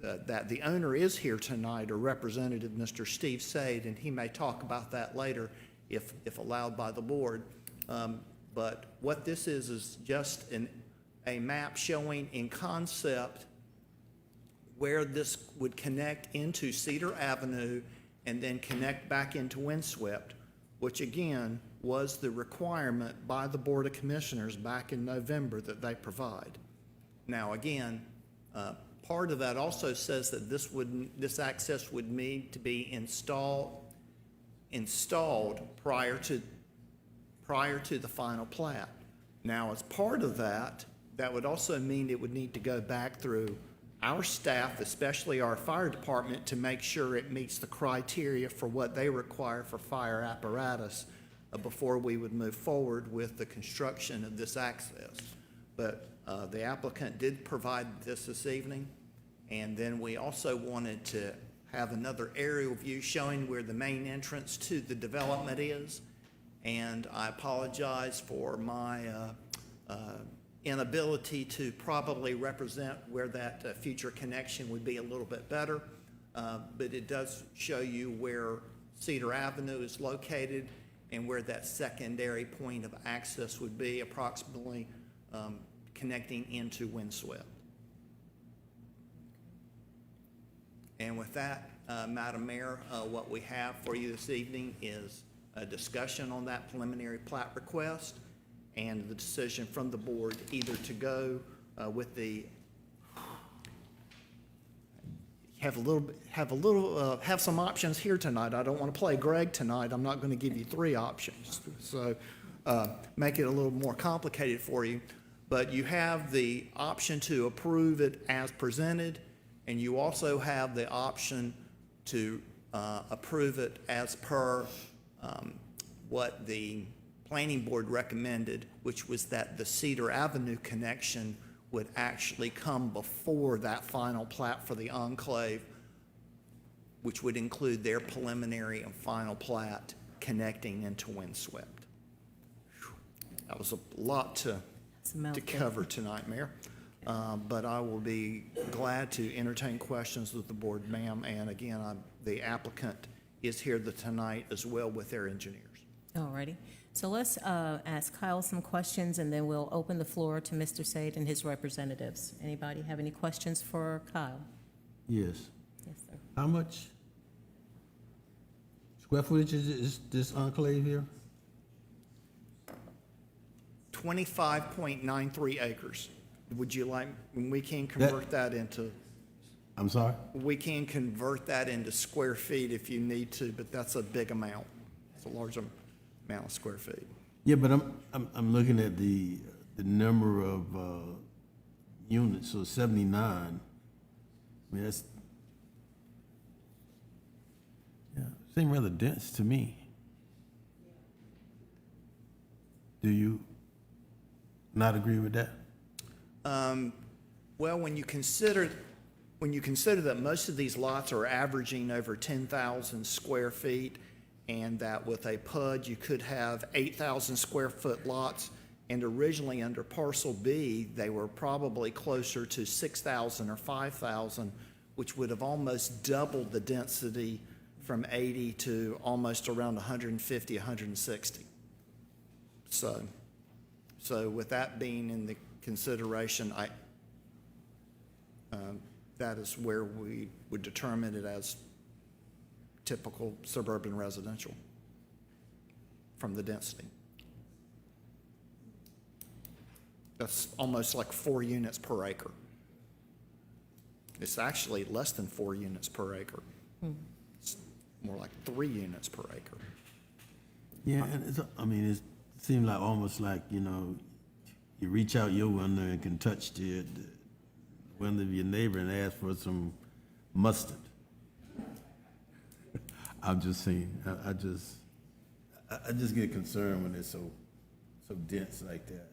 I: that the owner is here tonight, or Representative Mr. Steve Sade, and he may talk about that later if allowed by the board. But what this is just a map showing in concept where this would connect into Cedar Avenue and then connect back into Windswept, which again was the requirement by the Board of Commissioners back in November that they provide. Now again, part of that also says that this access would need to be installed prior to the final plat. Now, as part of that, that would also mean it would need to go back through our staff, especially our fire department, to make sure it meets the criteria for what they require for fire apparatus before we would move forward with the construction of this access. But the applicant did provide this evening, and then we also wanted to have another aerial view showing where the main entrance to the development is. And I apologize for my inability to probably represent where that future connection would be a little bit better, but it does show you where Cedar Avenue is located and where that secondary point of access would be, approximately connecting into Windswept. And with that, Madam Mayor, what we have for you this evening is a discussion on that preliminary plat request and the decision from the board either to go with the have some options here tonight. I don't want to play Greg tonight. I'm not going to give you 3 options, so make it a little more complicated for you. But you have the option to approve it as presented, and you also have the option to approve it as per what the planning board recommended, which was that the Cedar Avenue connection would actually come before that final plat for the enclave, which would include their preliminary and final plat connecting into Windswept. That was a lot to cover tonight, Mayor. But I will be glad to entertain questions with the board, ma'am. And again, the applicant is here tonight as well with their engineers.
B: All righty. So let's ask Kyle some questions, and then we'll open the floor to Mr. Sade and his representatives. Anybody have any questions for Kyle?
E: Yes.
B: Yes, sir.
E: How much square footage is this enclave here?
I: 25.93 acres. Would you like, we can convert that into,
E: I'm sorry?
I: we can convert that into square feet if you need to, but that's a big amount. It's a large amount of square feet.
E: Yeah, but I'm looking at the number of units, so 79. I mean, that's, yeah, seems rather dense to me. Do you not agree with that?
I: Well, when you consider that most of these lots are averaging over 10,000 square feet, and that with a PUD, you could have 8,000 square foot lots, and originally under parcel B, they were probably closer to 6,000 or 5,000, which would have almost doubled the density from 80 to almost around 150, 160. So with that being in the consideration, that is where we would determine it as typical suburban residential from the density. That's almost like 4 units per acre. It's actually less than 4 units per acre. It's more like 3 units per acre.
E: Yeah, and it seems like almost like, you reach out your window and can touch the window of your neighbor and ask for some mustard. I'm just saying, I just get concerned when it's so dense like that.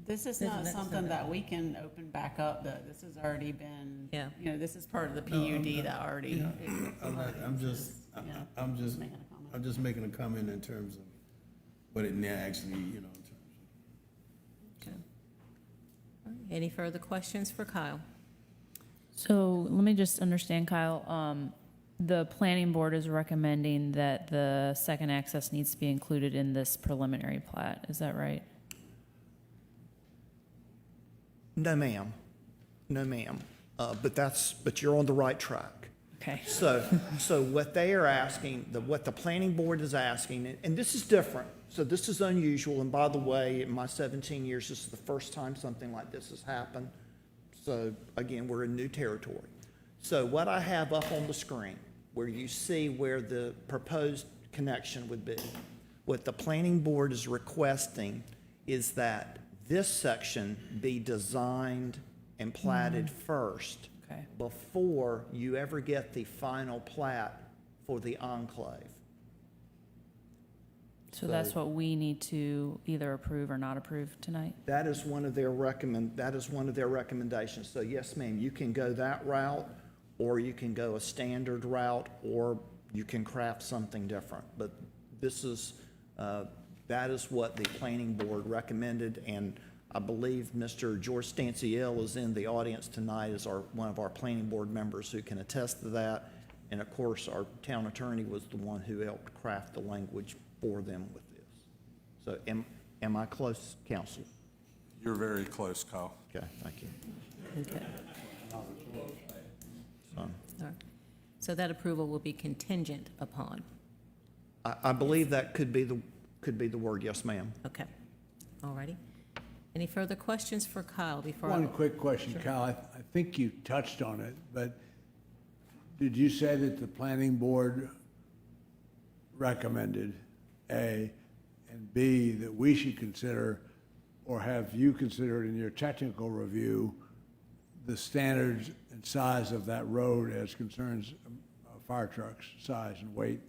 G: This is not something that we can open back up, that this has already been,
B: Yeah.
G: this is part of the PUD that already.
E: I'm just making a comment in terms of what it now actually, in terms of.
B: Okay. Any further questions for Kyle?
C: So let me just understand, Kyle. The planning board is recommending that the second access needs to be included in this preliminary plat. Is that right?
I: No, ma'am. No, ma'am. But you're on the right track.
C: Okay.
I: So what they are asking, what the planning board is asking, and this is different, so this is unusual, and by the way, in my 17 years, this is the first time something like this has happened. So again, we're in new territory. So what I have up on the screen, where you see where the proposed connection would be, what the planning board is requesting is that this section be designed and platted first
C: Okay.
I: before you ever get the final plat for the enclave.
C: So that's what we need to either approve or not approve tonight?
I: That is one of their recommendations. So yes, ma'am, you can go that route, or you can go a standard route, or you can craft something different. But this is, that is what the planning board recommended, and I believe Mr. George Stanciel is in the audience tonight as one of our planning board members who can attest to that. And of course, our town attorney was the one who helped craft the language for them with this. So am I close, counsel?
J: You're very close, Kyle.
I: Okay, thank you.
B: Okay.
I: So,
B: All right. So that approval will be contingent upon.
I: I believe that could be the word, yes, ma'am.
B: Okay. All righty. Any further questions for Kyle before?
F: One quick question, Kyle. I think you touched on it, but did you say that the planning board recommended, A, and B, that we should consider, or have you considered in your technical review, the standards and size of that road as concerns fire trucks, size and weight,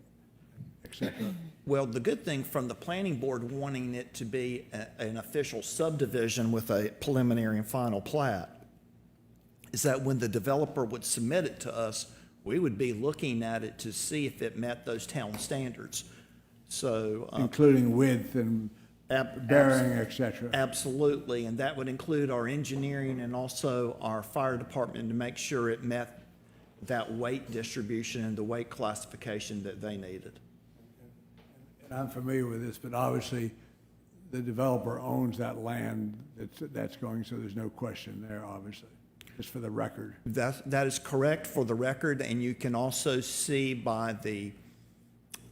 F: et cetera?
I: Well, the good thing from the planning board wanting it to be an official subdivision with a preliminary and final plat is that when the developer would submit it to us, we would be looking at it to see if it met those town standards. So.
F: Including width and bearing, et cetera.
I: Absolutely, and that would include our engineering and also our fire department to make sure it met that weight distribution and the weight classification that they needed.
F: And I'm familiar with this, but obviously the developer owns that land that's going, so there's no question there, obviously, just for the record.
I: That is correct for the record, and you can also see by the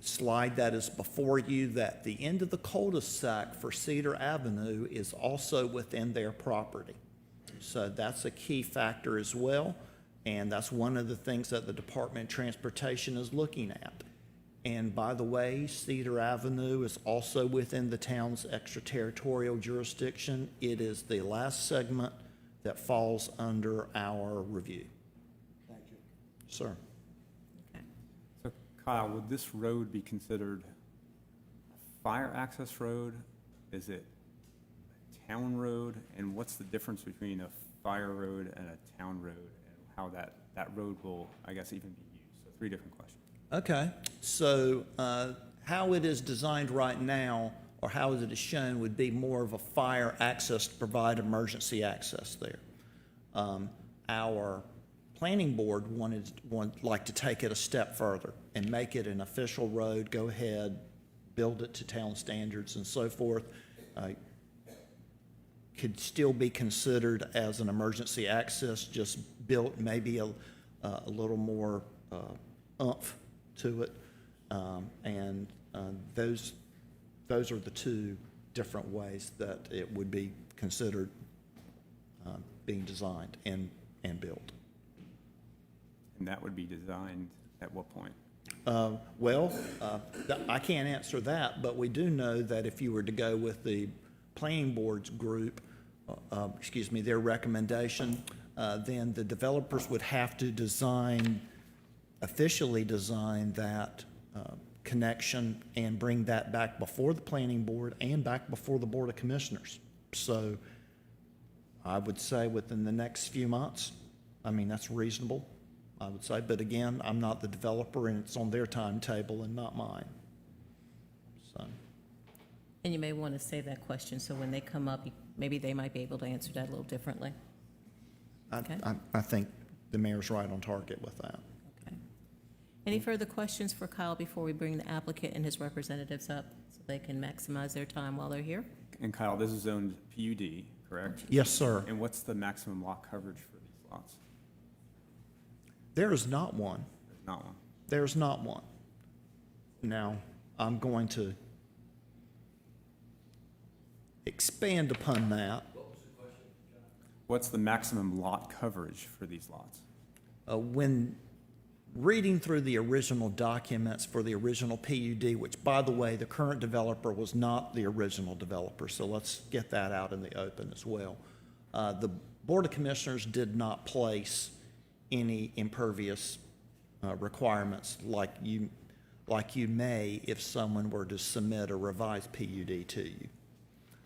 I: slide that is before you, that the end of the cul-de-sac for Cedar Avenue is also within their property. So that's a key factor as well, and that's one of the things that the Department of Transportation is looking at. And by the way, Cedar Avenue is also within the town's extraterritorial jurisdiction. It is the last segment that falls under our review.
F: Thank you.
I: Sir.
D: So Kyle, would this road be considered a fire access road? Is it a town road? And what's the difference between a fire road and a town road, and how that road will, I guess, even be used? So 3 different questions.
I: Okay, so how it is designed right now, or how it is shown, would be more of a fire access to provide emergency access there. Our planning board would like to take it a step further and make it an official road, go ahead, build it to town standards and so forth. Could still be considered as an emergency access, just built maybe a little more oomph to it, and those are the 2 different ways that it would be considered being designed and built.
D: And that would be designed at what point?
I: I can't answer that, but we do know that if you were to go with the planning board's group, their recommendation, then the developers would have to officially design that connection and bring that back before the planning board and back before the Board of Commissioners. So I would say within the next few months. I mean, that's reasonable, I would say. But again, I'm not the developer, and it's on their timetable and not mine. So.
B: And you may want to save that question, so when they come up, maybe they might be able to answer that a little differently. Okay.
I: I think the mayor's right on target with that.
B: Okay. Any further questions for Kyle before we bring the applicant and his representatives up so they can maximize their time while they're here?
D: And Kyle, this is zoned PUD, correct?
I: Yes, sir.
D: And what's the maximum lot coverage for these lots?
I: There is not one.
D: There's not one.
I: There's not one. Now, I'm going to expand upon that.
D: What's the maximum lot coverage for these lots?
I: When reading through the original documents for the original PUD, which, by the way, the current developer was not the original developer, so let's get that out in the open as well. The Board of Commissioners did not place any impervious requirements like you may if someone were to submit a revised PUD to you.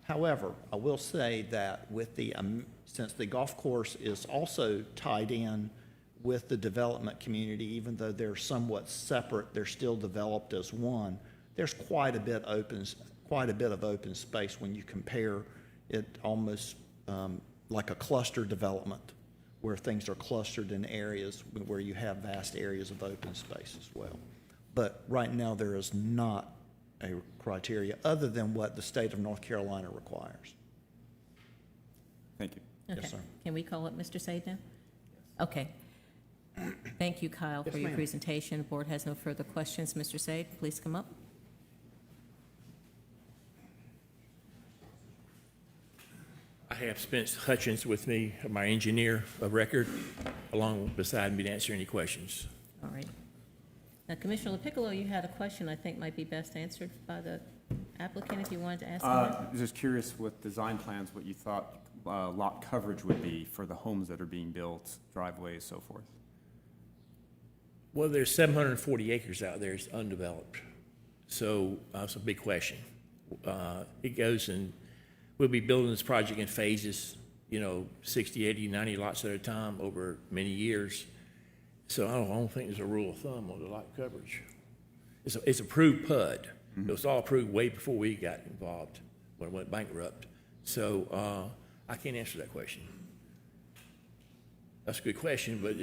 I: However, I will say that with since the golf course is also tied in with the development community, even though they're somewhat separate, they're still developed as one. There's quite a bit of open space when you compare it, almost like a cluster development, where things are clustered in areas where you have vast areas of open space as well. But right now, there is not a criteria other than what the state of North Carolina requires.
D: Thank you.
B: Okay.
I: Yes, sir.
B: Can we call up Mr. Sade now? Okay. Thank you, Kyle, for your presentation. The board has no further questions. Mr. Sade, please come up.
P: I have Spence Hutchins with me, my engineer of record, along beside me to answer any questions.
B: All right. Now, Commissioner LaPiccolo, you had a question I think might be best answered by the applicant if you wanted to ask him that.
D: Just curious with design plans, what you thought lot coverage would be for the homes that are being built, driveways, so forth.
P: Well, there's 740 acres out there, it's undeveloped. So that's a big question. It goes and we'll be building this project in phases, 60, 80, 90 lots at a time over many years. So I don't think there's a rule of thumb on the lot coverage. It's approved PUD. It was all approved way before we got involved, when it went bankrupt. So I can't answer that question. That's a good question, but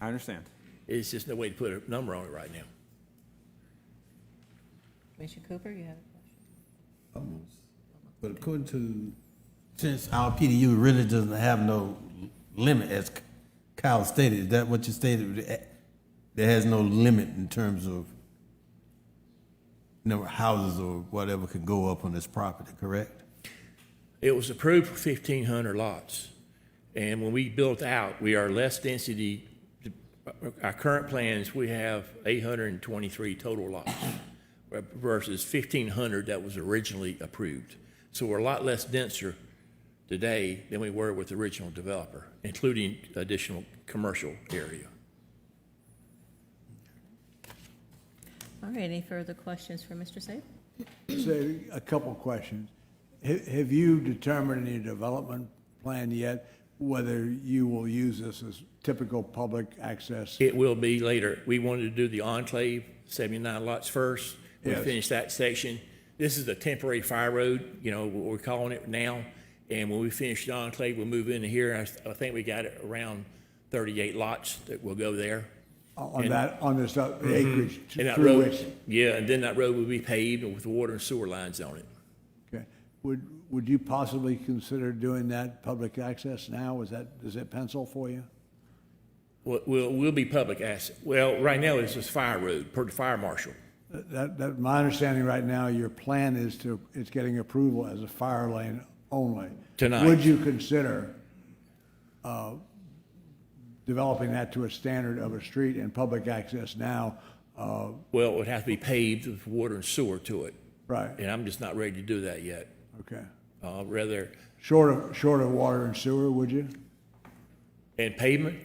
D: I understand.
P: It's just no way to put a number on it right now.
B: Commissioner Cooper, you have a question?
E: Almost. But according to, since our PDU really doesn't have no limit, as Kyle stated, is that what you stated? There has no limit in terms of number of houses or whatever can go up on this property, correct?
P: It was approved for 1,500 lots. And when we built out, we are less density. Our current plans, we have 823 total lots versus 1,500 that was originally approved. So we're a lot less denser today than we were with the original developer, including additional commercial area.
B: All right, any further questions for Mr. Safe?
F: So, a couple questions. Have you determined in your development plan yet whether you will use this as typical public access?
P: It will be later. We wanted to do the enclave, 79 lots first. We
F: Yes.
P: finished that section. This is a temporary fire road, you know, what we're calling it now. And when we finish the enclave, we'll move into here. I think we got it around 38 lots that will go there.
F: On that, on this acreage
P: And that
F: through
P: road,
F: which?
P: yeah, and then that road will be paved with water and sewer lines on it.
F: Okay. Would you possibly consider doing that public access now? Does it pencil for you?
P: We'll be public asset. Well, right now it's just fire road per the fire marshal.
F: My understanding right now, your plan is it's getting approval as a fire lane only.
P: Tonight.
F: Would you consider developing that to a standard of a street and public access now?
P: Well, it would have to be paved with water and sewer to it.
F: Right,
P: And I'm just not ready to do that yet.
F: okay.
P: Rather,
F: Short of water and sewer, would you?
P: and pavement.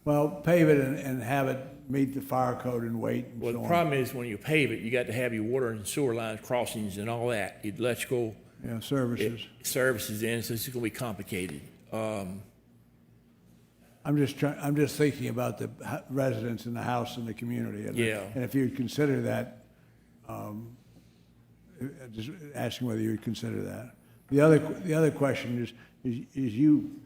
F: Well, pave it and have it meet the fire code and weight and
P: Well,
F: so
P: the
F: on.
P: problem is when you pave it, you got to have your water and sewer lines, crossings and all that, electrical.
F: Yeah, services.
P: Services in, so it's going to be complicated.
F: I'm just thinking about the residents in the house and the community.
P: Yeah.
F: And if you'd consider that, just asking whether you would consider that. The other question is you,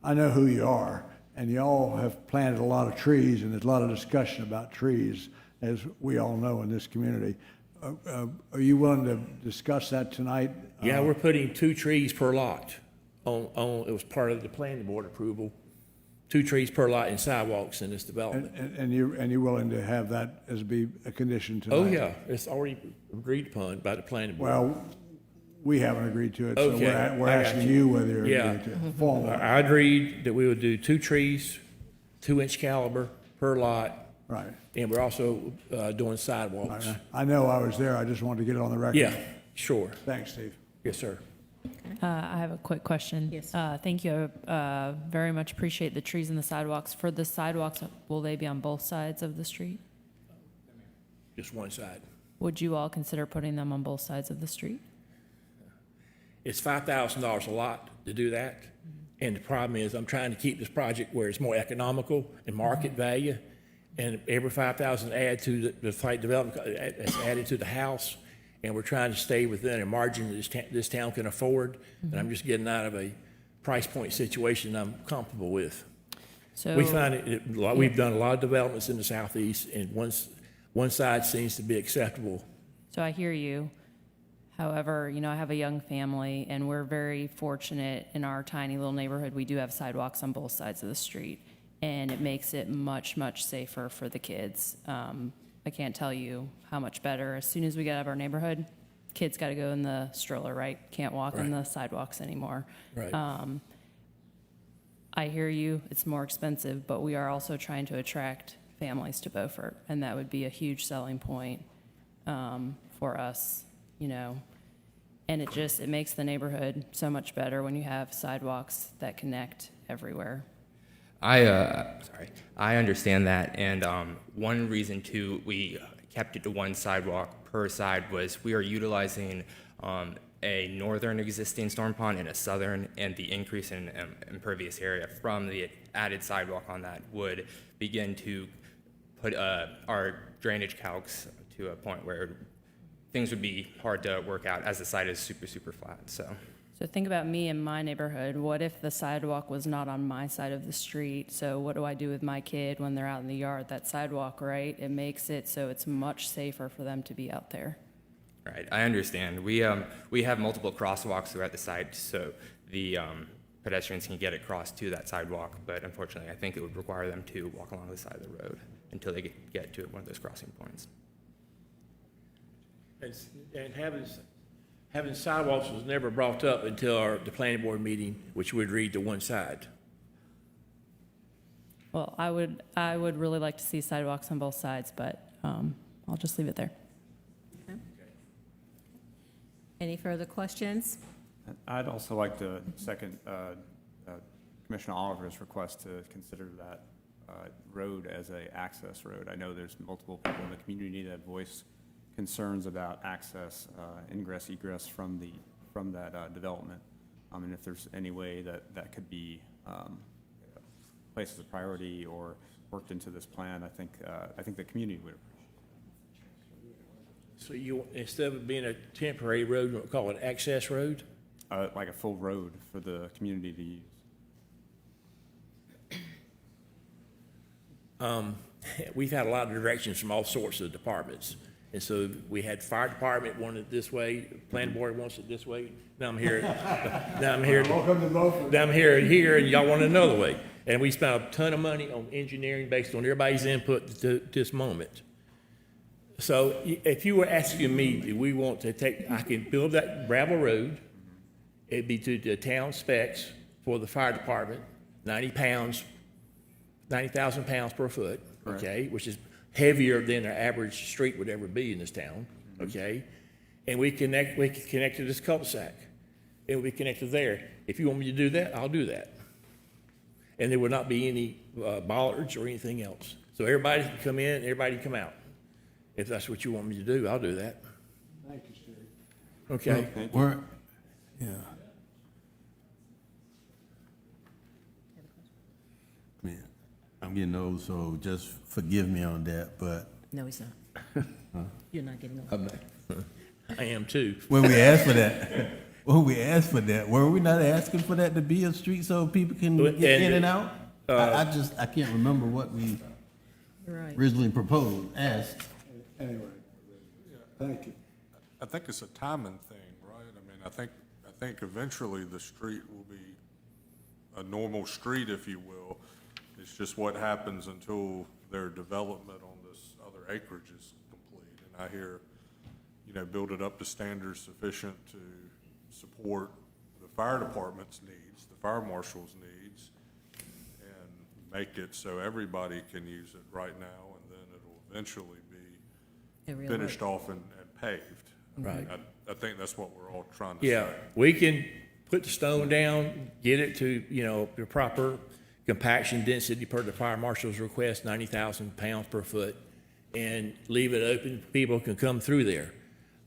F: I know who you are, and you all have planted a lot of trees, and there's a lot of discussion about trees, as we all know in this community. Are you willing to discuss that tonight?
P: Yeah, we're putting 2 trees per lot it was part of the planning board approval. 2 trees per lot in sidewalks in this development.
F: And you're willing to have that as be a condition tonight?
P: Oh, yeah, it's already agreed upon by the planning board.
F: Well, we haven't agreed to it, so
P: Okay,
F: we're
P: I got
F: asking
P: you.
F: you whether you're
P: Yeah.
F: agreed to it. Formally.
P: I agreed that we would do 2 trees, 2-inch caliber per lot,
F: Right.
P: and we're also doing sidewalks.
F: I know I was there, I just wanted to get it on the record.
P: Yeah, sure.
F: Thanks, Steve.
P: Yes, sir.
C: I have a quick question.
B: Yes.
C: Thank you. Very much appreciate the trees and the sidewalks. For the sidewalks, will they be on both sides of the street?
P: Just one side.
C: Would you all consider putting them on both sides of the street?
P: It's $5,000 a lot to do that. And the problem is, I'm trying to keep this project where it's more economical and market value. And every 5,000 add to the site development, it's added to the house. And we're trying to stay within a margin that this town can afford. And I'm just getting out of a price point situation I'm comfortable with.
C: So
P: We find we've done a lot of developments in the southeast, and one side seems to be acceptable.
C: So I hear you. However, I have a young family, and we're very fortunate in our tiny little neighborhood. We do have sidewalks on both sides of the street, and it makes it much, much safer for the kids. I can't tell you how much better. As soon as we get out of our neighborhood, kids got to go in the stroller, right? Can't walk in the sidewalks anymore.
P: Right.
C: I hear you. It's more expensive, but we are also trying to attract families to Beaufort, and that would be a huge selling point for us, And it makes the neighborhood so much better when you have sidewalks that connect everywhere.
Q: I understand that, and one reason too we kept it to one sidewalk per side was we are utilizing a northern existing storm pond and a southern, and the increase in impervious area from the added sidewalk on that would begin to put our drainage calcs to a point where things would be hard to work out as the site is super, super flat, so.
C: So think about me in my neighborhood. What if the sidewalk was not on my side of the street? So what do I do with my kid when they're out in the yard? That sidewalk, right? It makes it so it's much safer for them to be out there.
Q: Right, I understand. We have multiple crosswalks throughout the site, so the pedestrians can get across to that sidewalk, but unfortunately, I think it would require them to walk along the side of the road until they get to one of those crossing points.
P: And having sidewalks was never brought up until the planning board meeting, which would read to one side.
C: Well, I would really like to see sidewalks on both sides, but I'll just leave it there.
B: Any further questions?
D: I'd also like to second Commissioner Oliver's request to consider that road as a access road. I know there's multiple people in the community that voice concerns about access, ingress, egress from that development. And if there's any way that could be placed as a priority or worked into this plan, I think the community would.
P: So you, instead of it being a temporary road, you call it access road?
D: Like a full road for the community to use.
P: We've had a lot of directions from all sorts of departments. And so we had fire department wanted it this way, planning board wants it this way. Now I'm here, here, and y'all want it another way. And we spent a ton of money on engineering based on everybody's input to this moment. So if you were asking me, do we want to I can build that gravel road. It'd be to the town specs for the fire department, 90,000 pounds per foot, okay, which is heavier than our average street would ever be in this town, okay? And we can connect to this cul-de-sac. It will be connected there. If you want me to do that, I'll do that. And there will not be any bollards or anything else. So everybody can come in, everybody can come out. If that's what you want me to do, I'll do that.
F: Thank you, Steve.
P: Okay.
E: Yeah. Man, I'm getting old, so just forgive me on that, but.
B: No, he's not. You're not getting old.
P: I am too.
E: When we asked for that, were we not asking for that to be a street so people can get in and out? I can't remember what we originally proposed,
F: Anyway, thank you.
J: I think it's a timing thing, right? I mean, I think eventually the street will be a normal street, if you will. It's just what happens until their development on this other acreage is complete. And I hear, build it up to standards sufficient to support the fire department's needs, the fire marshal's needs, and make it so everybody can use it right now, and then it'll eventually be finished off and paved.
P: Right.
J: I think that's what we're all trying to say.
P: Yeah, we can put the stone down, get it to, the proper compaction density per the fire marshal's request, 90,000 pounds per foot, and leave it open. People can come through there.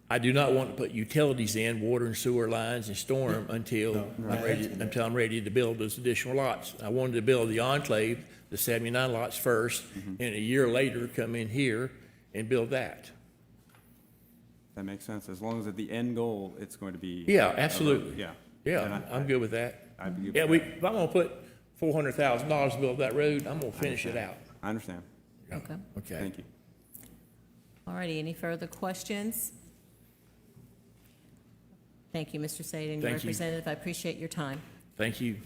P: I do not want to put utilities in, water and sewer lines and storm until I'm ready to build those additional lots. I wanted to build the enclave, the 79 lots first, and a year later come in here and build that.
D: That makes sense. As long as at the end goal, it's going to be.
P: Yeah, absolutely.
D: Yeah.
P: Yeah, I'm good with that.
D: I'd be good
P: Yeah,
D: with that.
P: if I'm gonna put $400,000 to build that road, I'm gonna finish it out.
D: I understand.
B: Okay.
P: Okay.
D: Thank you.
B: All righty, any further questions? Thank you, Mr. Sadin,
P: Thank you.
B: Representative. I appreciate your time.
P: Thank you.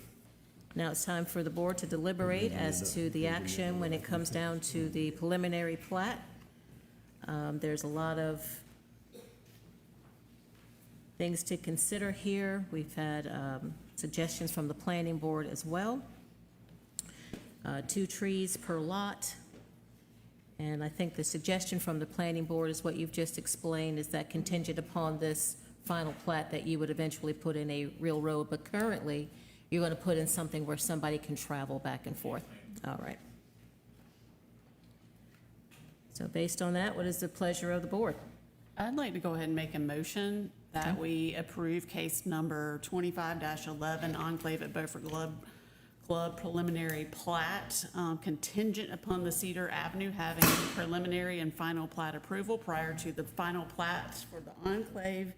B: Now it's time for the board to deliberate as to the action when it comes down to the preliminary plat. There's a lot of things to consider here. We've had suggestions from the planning board as well. 2 trees per lot. And I think the suggestion from the planning board is what you've just explained, is that contingent upon this final plat that you would eventually put in a real road, but currently you're going to put in something where somebody can travel back and forth. All right. So based on that, what is the pleasure of the board?
G: I'd like to go ahead and make a motion that we approve case number 25-11 Enclave at Beaufort Club preliminary plat, contingent upon the Cedar Avenue having preliminary and final plat approval prior to the final plats for the Enclave,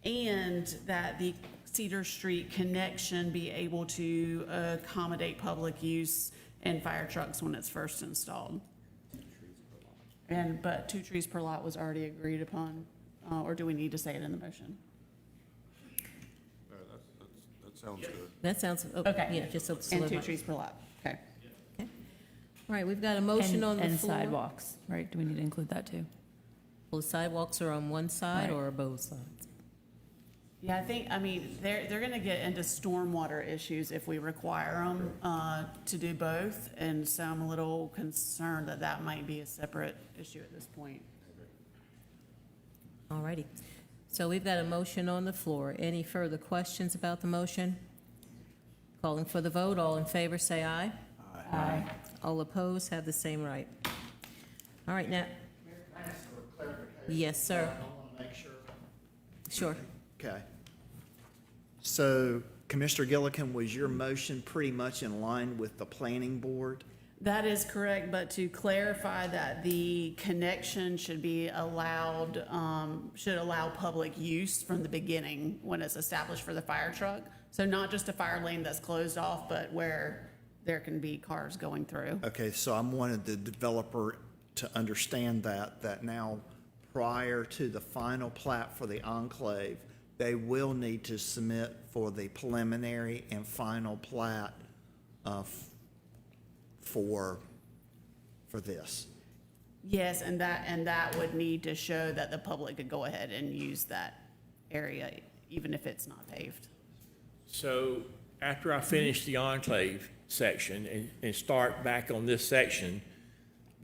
G: and that the Cedar Street connection be able to accommodate public use and fire trucks when it's first installed. But 2 trees per lot was already agreed upon, or do we need to say it in the motion?
J: That sounds good.
B: That sounds,
G: Okay.
B: yeah, just so.
G: And 2 trees per lot, okay.
B: All right, we've got a motion on the floor.
C: And sidewalks, right? Do we need to include that too?
B: Well, the sidewalks are on one side
G: Right.
B: or both sides?
G: Yeah, I mean, they're gonna get into stormwater issues if we require them, to do both. And so I'm a little concerned that that might be a separate issue at this point.
B: All righty. So we've got a motion on the floor. Any further questions about the motion? Calling for the vote. All in favor, say aye. Aye. All opposed have the same right. All right, now. Yes, sir.
I: I want to make sure.
B: Sure.
I: Okay. So Commissioner Gillikin, was your motion pretty much in line with the planning board?
G: That is correct, but to clarify that the connection should be allowed, should allow public use from the beginning when it's established for the fire truck. So not just a fire lane that's closed off, but where there can be cars going through.
I: Okay, so I wanted the developer to understand that now, prior to the final plat for the enclave, they will need to submit for the preliminary and final plat for this.
G: Yes, and that would need to show that the public could go ahead and use that area, even if it's not paved.
P: So after I finish the enclave section and start back on this section,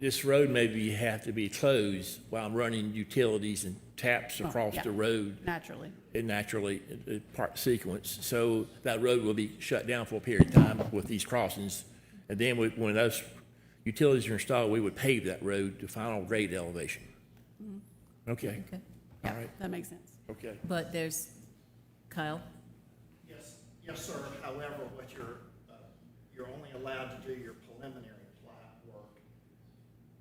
P: this road maybe have to be closed while I'm running utilities and taps across
G: yeah.
P: the road.
G: Naturally.
P: It naturally, part sequence. So that road will be shut down for a period of time with these crossings. And then when those utilities are installed, we would pave that road to final grade elevation. Okay.
B: Okay.
G: Yeah,
P: All right.
G: that makes sense.
P: Okay.
B: But there's, Kyle?
I: Yes, sir. However, what you're only allowed to do your preliminary plat work.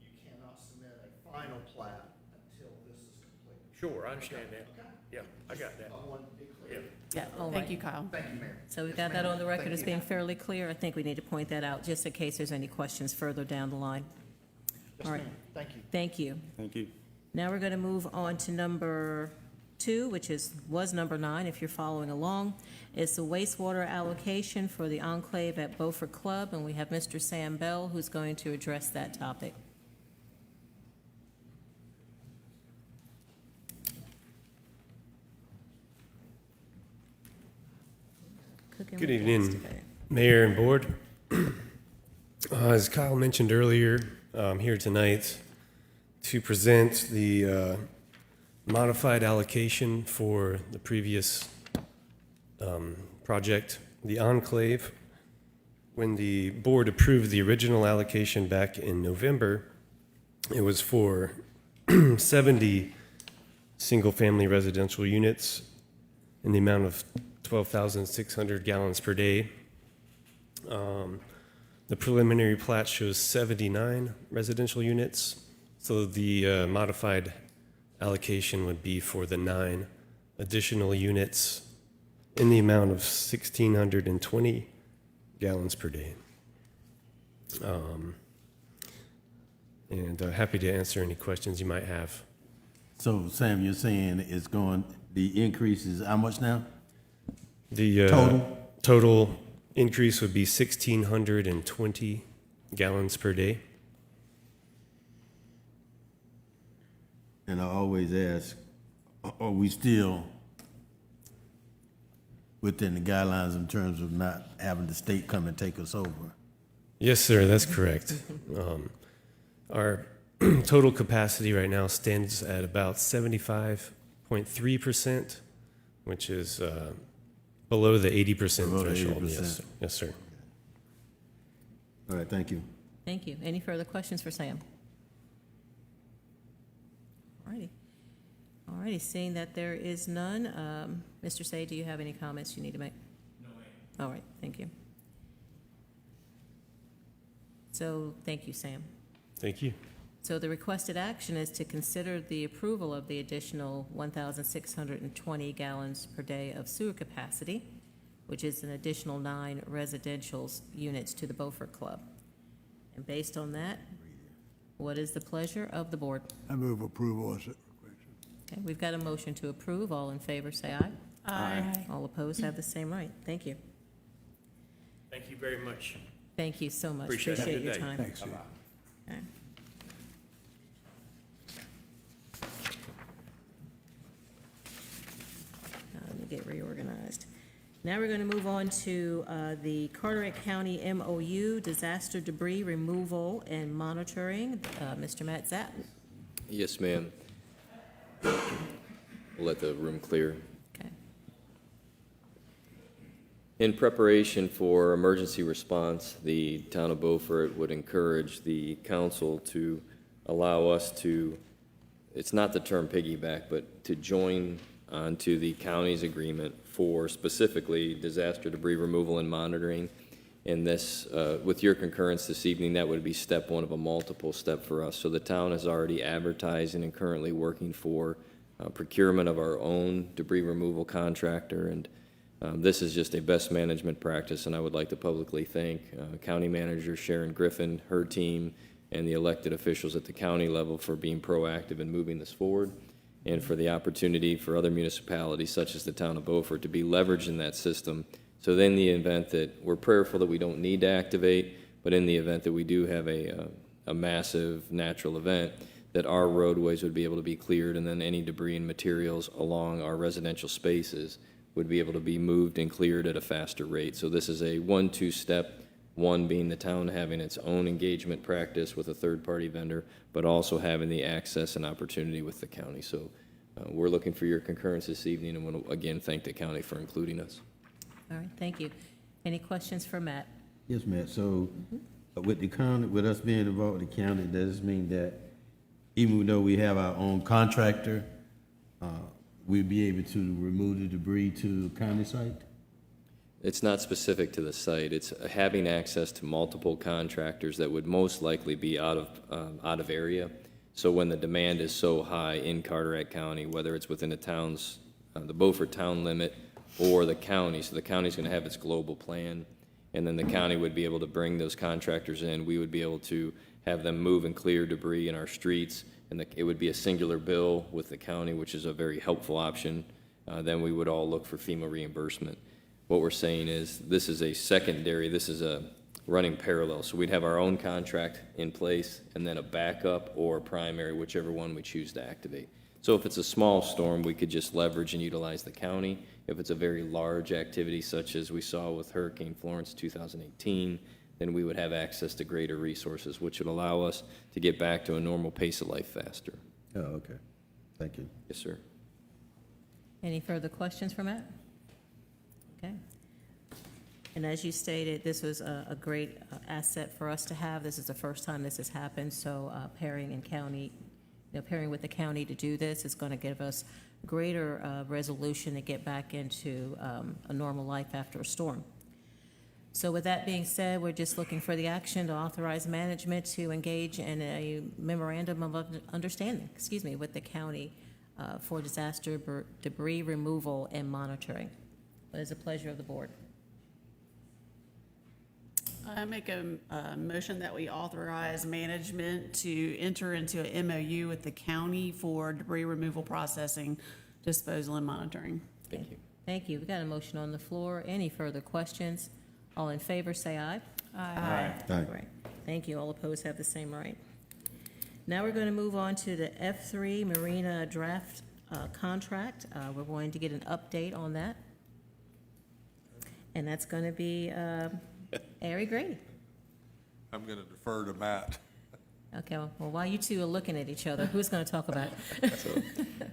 I: You cannot submit a final plat until this is complete.
P: Sure, I understand that.
I: Okay.
P: Yeah, I got that.
I: I wanted to be clear.
G: Yeah,
B: All
G: thank
B: right.
G: you, Kyle.
I: Thank you, Mayor.
B: So we've
I: Yes,
B: got that
I: ma'am.
B: on the record
I: Thank
B: as
I: you.
B: being fairly clear. I think we need to point that out, just in case there's any questions further down the line.
I: Yes,
B: All right.
I: ma'am. Thank you.
B: Thank you.
D: Thank you.
B: Now we're going to move on to number 2, which was number 9, if you're following along. It's the wastewater allocation for the enclave at Beaufort Club, and we have Mr. Sam Bell, who's going to address that topic. Cooking
R: Good
B: with gas
R: evening,
B: today.
R: Mayor and Board. As Kyle mentioned earlier, I'm here tonight to present the modified allocation for the previous project, the Enclave. When the board approved the original allocation back in November, it was for 70 single-family residential units in the amount of 12,600 gallons per day. The preliminary plat shows 79 residential units, so the modified allocation would be for the 9 additional units in the amount of 1,620 gallons per day. And happy to answer any questions you might have.
E: So Sam, you're saying the increase is how much now?
R: The total increase would be 1,620 gallons per day.
E: And I always ask, are we still within the guidelines in terms of not having the state come and take us over?
R: Yes, sir, that's correct. Our total capacity right now stands at about 75.3%, which is below the 80%
E: Below the
R: threshold.
E: 80%.
R: Yes, sir. Yes, sir.
E: All right, thank you.
B: Thank you. Any further questions for Sam? All righty. All righty, seeing that there is none, Mr. Say, do you have any comments you need to make? No, ma'am. All right, thank you. So, thank you, Sam.
R: Thank you.
B: So the requested action is to consider the approval of the additional 1,620 gallons per day of sewer capacity, which is an additional 9 residential units to the Beaufort Club. And based on that, what is the pleasure of the board?
F: I move approval as it.
B: Okay, we've got a motion to approve. All in favor, say aye.
G: Aye.
B: All opposed have the same right. Thank you.
P: Thank you very much.
B: Thank you so much.
P: Appreciate it.
B: Appreciate your
P: Good day.
B: time.
F: Thanks, Steve.
B: Okay. Now we're going to move on to the Carteret County MOU, Disaster Debris Removal and Monitoring. Mr. Matt Zapp.
H: Yes, ma'am. We'll let the room clear.
B: Okay.
H: In preparation for emergency response, the town of Beaufort would encourage the council to allow us to, it's not the term piggyback, but to join onto the county's agreement for specifically disaster debris removal and monitoring. And this, with your concurrence this evening, that would be step one of a multiple step for us. So the town is already advertising and currently working for procurement of our own debris removal contractor. And this is just a best management practice, and I would like to publicly thank County Manager Sharon Griffin, her team, and the elected officials at the county level for being proactive in moving this forward, and for the opportunity for other municipalities, such as the town of Beaufort, to be leveraged in that system. So then, in the event that we're prayerful that we don't need to activate, but in the event that we do have a massive natural event, that our roadways would be able to be cleared, and then any debris and materials along our residential spaces would be able to be moved and cleared at a faster rate. So this is a 1-2 step, one being the town having its own engagement practice with a third-party vendor, but also having the access and opportunity with the county. So we're looking for your concurrence this evening, and want to again thank the county for including us.
B: All right, thank you. Any questions for Matt?
E: Yes, Matt. So with the county, with us being involved with the county, does this mean that even though we have our own contractor, we'll be able to remove the debris to county site?
H: It's not specific to the site. It's having access to multiple contractors that would most likely be out of area. So when the demand is so high in Carteret County, whether it's within the town's, the Beaufort town limit, or the county, so the county's going to have its global plan, and then the county would be able to bring those contractors in. We would be able to have them move and clear debris in our streets, and it would be a singular bill with the county, which is a very helpful option. Then we would all look for FEMA reimbursement. What we're saying is this is a secondary, this is a running parallel. So we'd have our own contract in place and then a backup or primary, whichever one we choose to activate. So if it's a small storm, we could just leverage and utilize the county. If it's a very large activity, such as we saw with Hurricane Florence 2018, then we would have access to greater resources, which would allow us to get back to a normal pace of life faster.
E: Oh, okay. Thank you.
H: Yes, sir.
B: Any further questions for Matt? Okay. And as you stated, this was a great asset for us to have. This is the first time this has happened, so pairing with the county to do this is going to give us greater resolution to get back into a normal life after a storm. So with that being said, we're just looking for the action to authorize management to engage in a memorandum of understanding, with the county for disaster debris removal and monitoring. What is the pleasure of the board?
G: I make a motion that we authorize management to enter into an MOU with the county for debris removal, processing, disposal, and monitoring.
H: Thank you.
B: Thank you. We got a motion on the floor. Any further questions? All in favor, say aye.
C: Aye.
E: Aye.
B: Right. Thank you. All opposed have the same right. Now we're going to move on to the F3 Marina draft contract. We're going to get an update on that. And that's going to be Ari Grady.
J: I'm going to defer to Matt.
B: Okay, well, while you two are looking at each other, who's going to talk about it?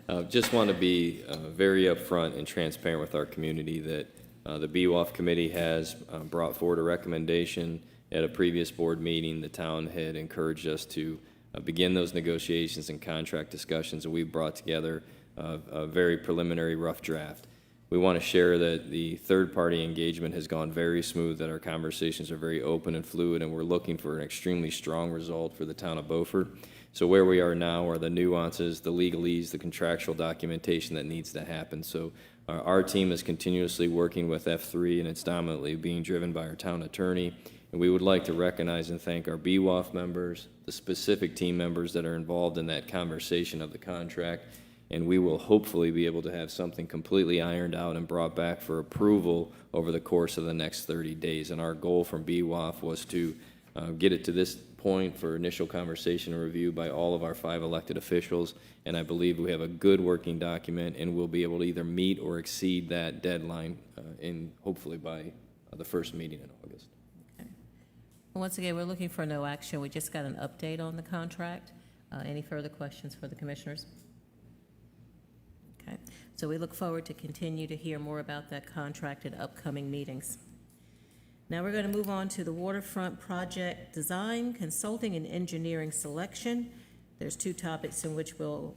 H: So, just want to be very upfront and transparent with our community that the BOC committee has brought forward a recommendation at a previous board meeting. The town had encouraged us to begin those negotiations and contract discussions, and we brought together a very preliminary rough draft. We want to share that the third-party engagement has gone very smooth, that our conversations are very open and fluid, and we're looking for an extremely strong result for the town of Beaufort. So where we are now are the nuances, the legalese, the contractual documentation that needs to happen. So our team is continuously working with F3, and it's dominantly being driven by our town attorney. And we would like to recognize and thank our BWAF members, the specific team members that are involved in that conversation of the contract. And we will hopefully be able to have something completely ironed out and brought back for approval over the course of the next 30 days. And our goal from BWAF was to get it to this point for initial conversation and review by all of our 5 elected officials, and I believe we have a good working document, and we'll be able to either meet or exceed that deadline hopefully by the first meeting in August.
B: Okay. Well, once again, we're looking for no action. We just got an update on the contract. Any further questions for the commissioners? Okay. So we look forward to continue to hear more about that contract at upcoming meetings. Now we're going to move on to the waterfront project design, consulting, and engineering selection. There's 2 topics in which we'll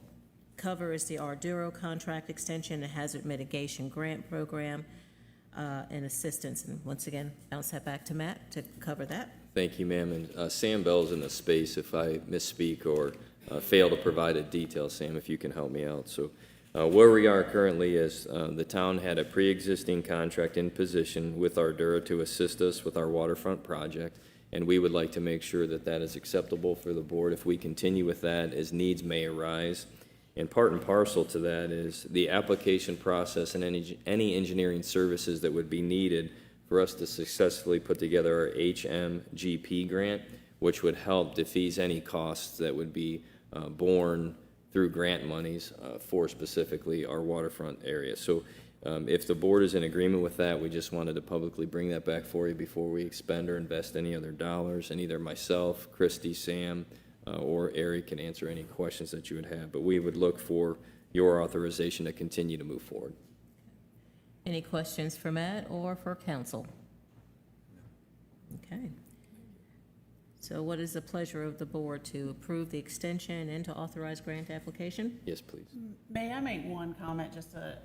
B: cover is the Arduro contract extension, the hazard mitigation grant program, and assistance. And once again, bounce that back to Matt to cover that.
H: Thank you, ma'am. And Sam Bell's in the space if I misspeak or fail to provide a detail. Sam, if you can help me out. So where we are currently is the town had a pre-existing contract in position with Ardura to assist us with our waterfront project, and we would like to make sure that that is acceptable for the board if we continue with that as needs may arise. And part and parcel to that is the application process and any engineering services that would be needed for us to successfully put together our HMGP grant, which would help defease any costs that would be borne through grant monies for specifically our waterfront area. So if the board is in agreement with that, we just wanted to publicly bring that back for you before we expend or invest any other dollars. And either myself, Christy, Sam, or Eric can answer any questions that you would have. But we would look for your authorization to continue to move forward.
B: Any questions for Matt or for council? Okay. So what is the pleasure of the board, to approve the extension and to authorize grant application?
H: Yes, please.
G: May I make one comment just to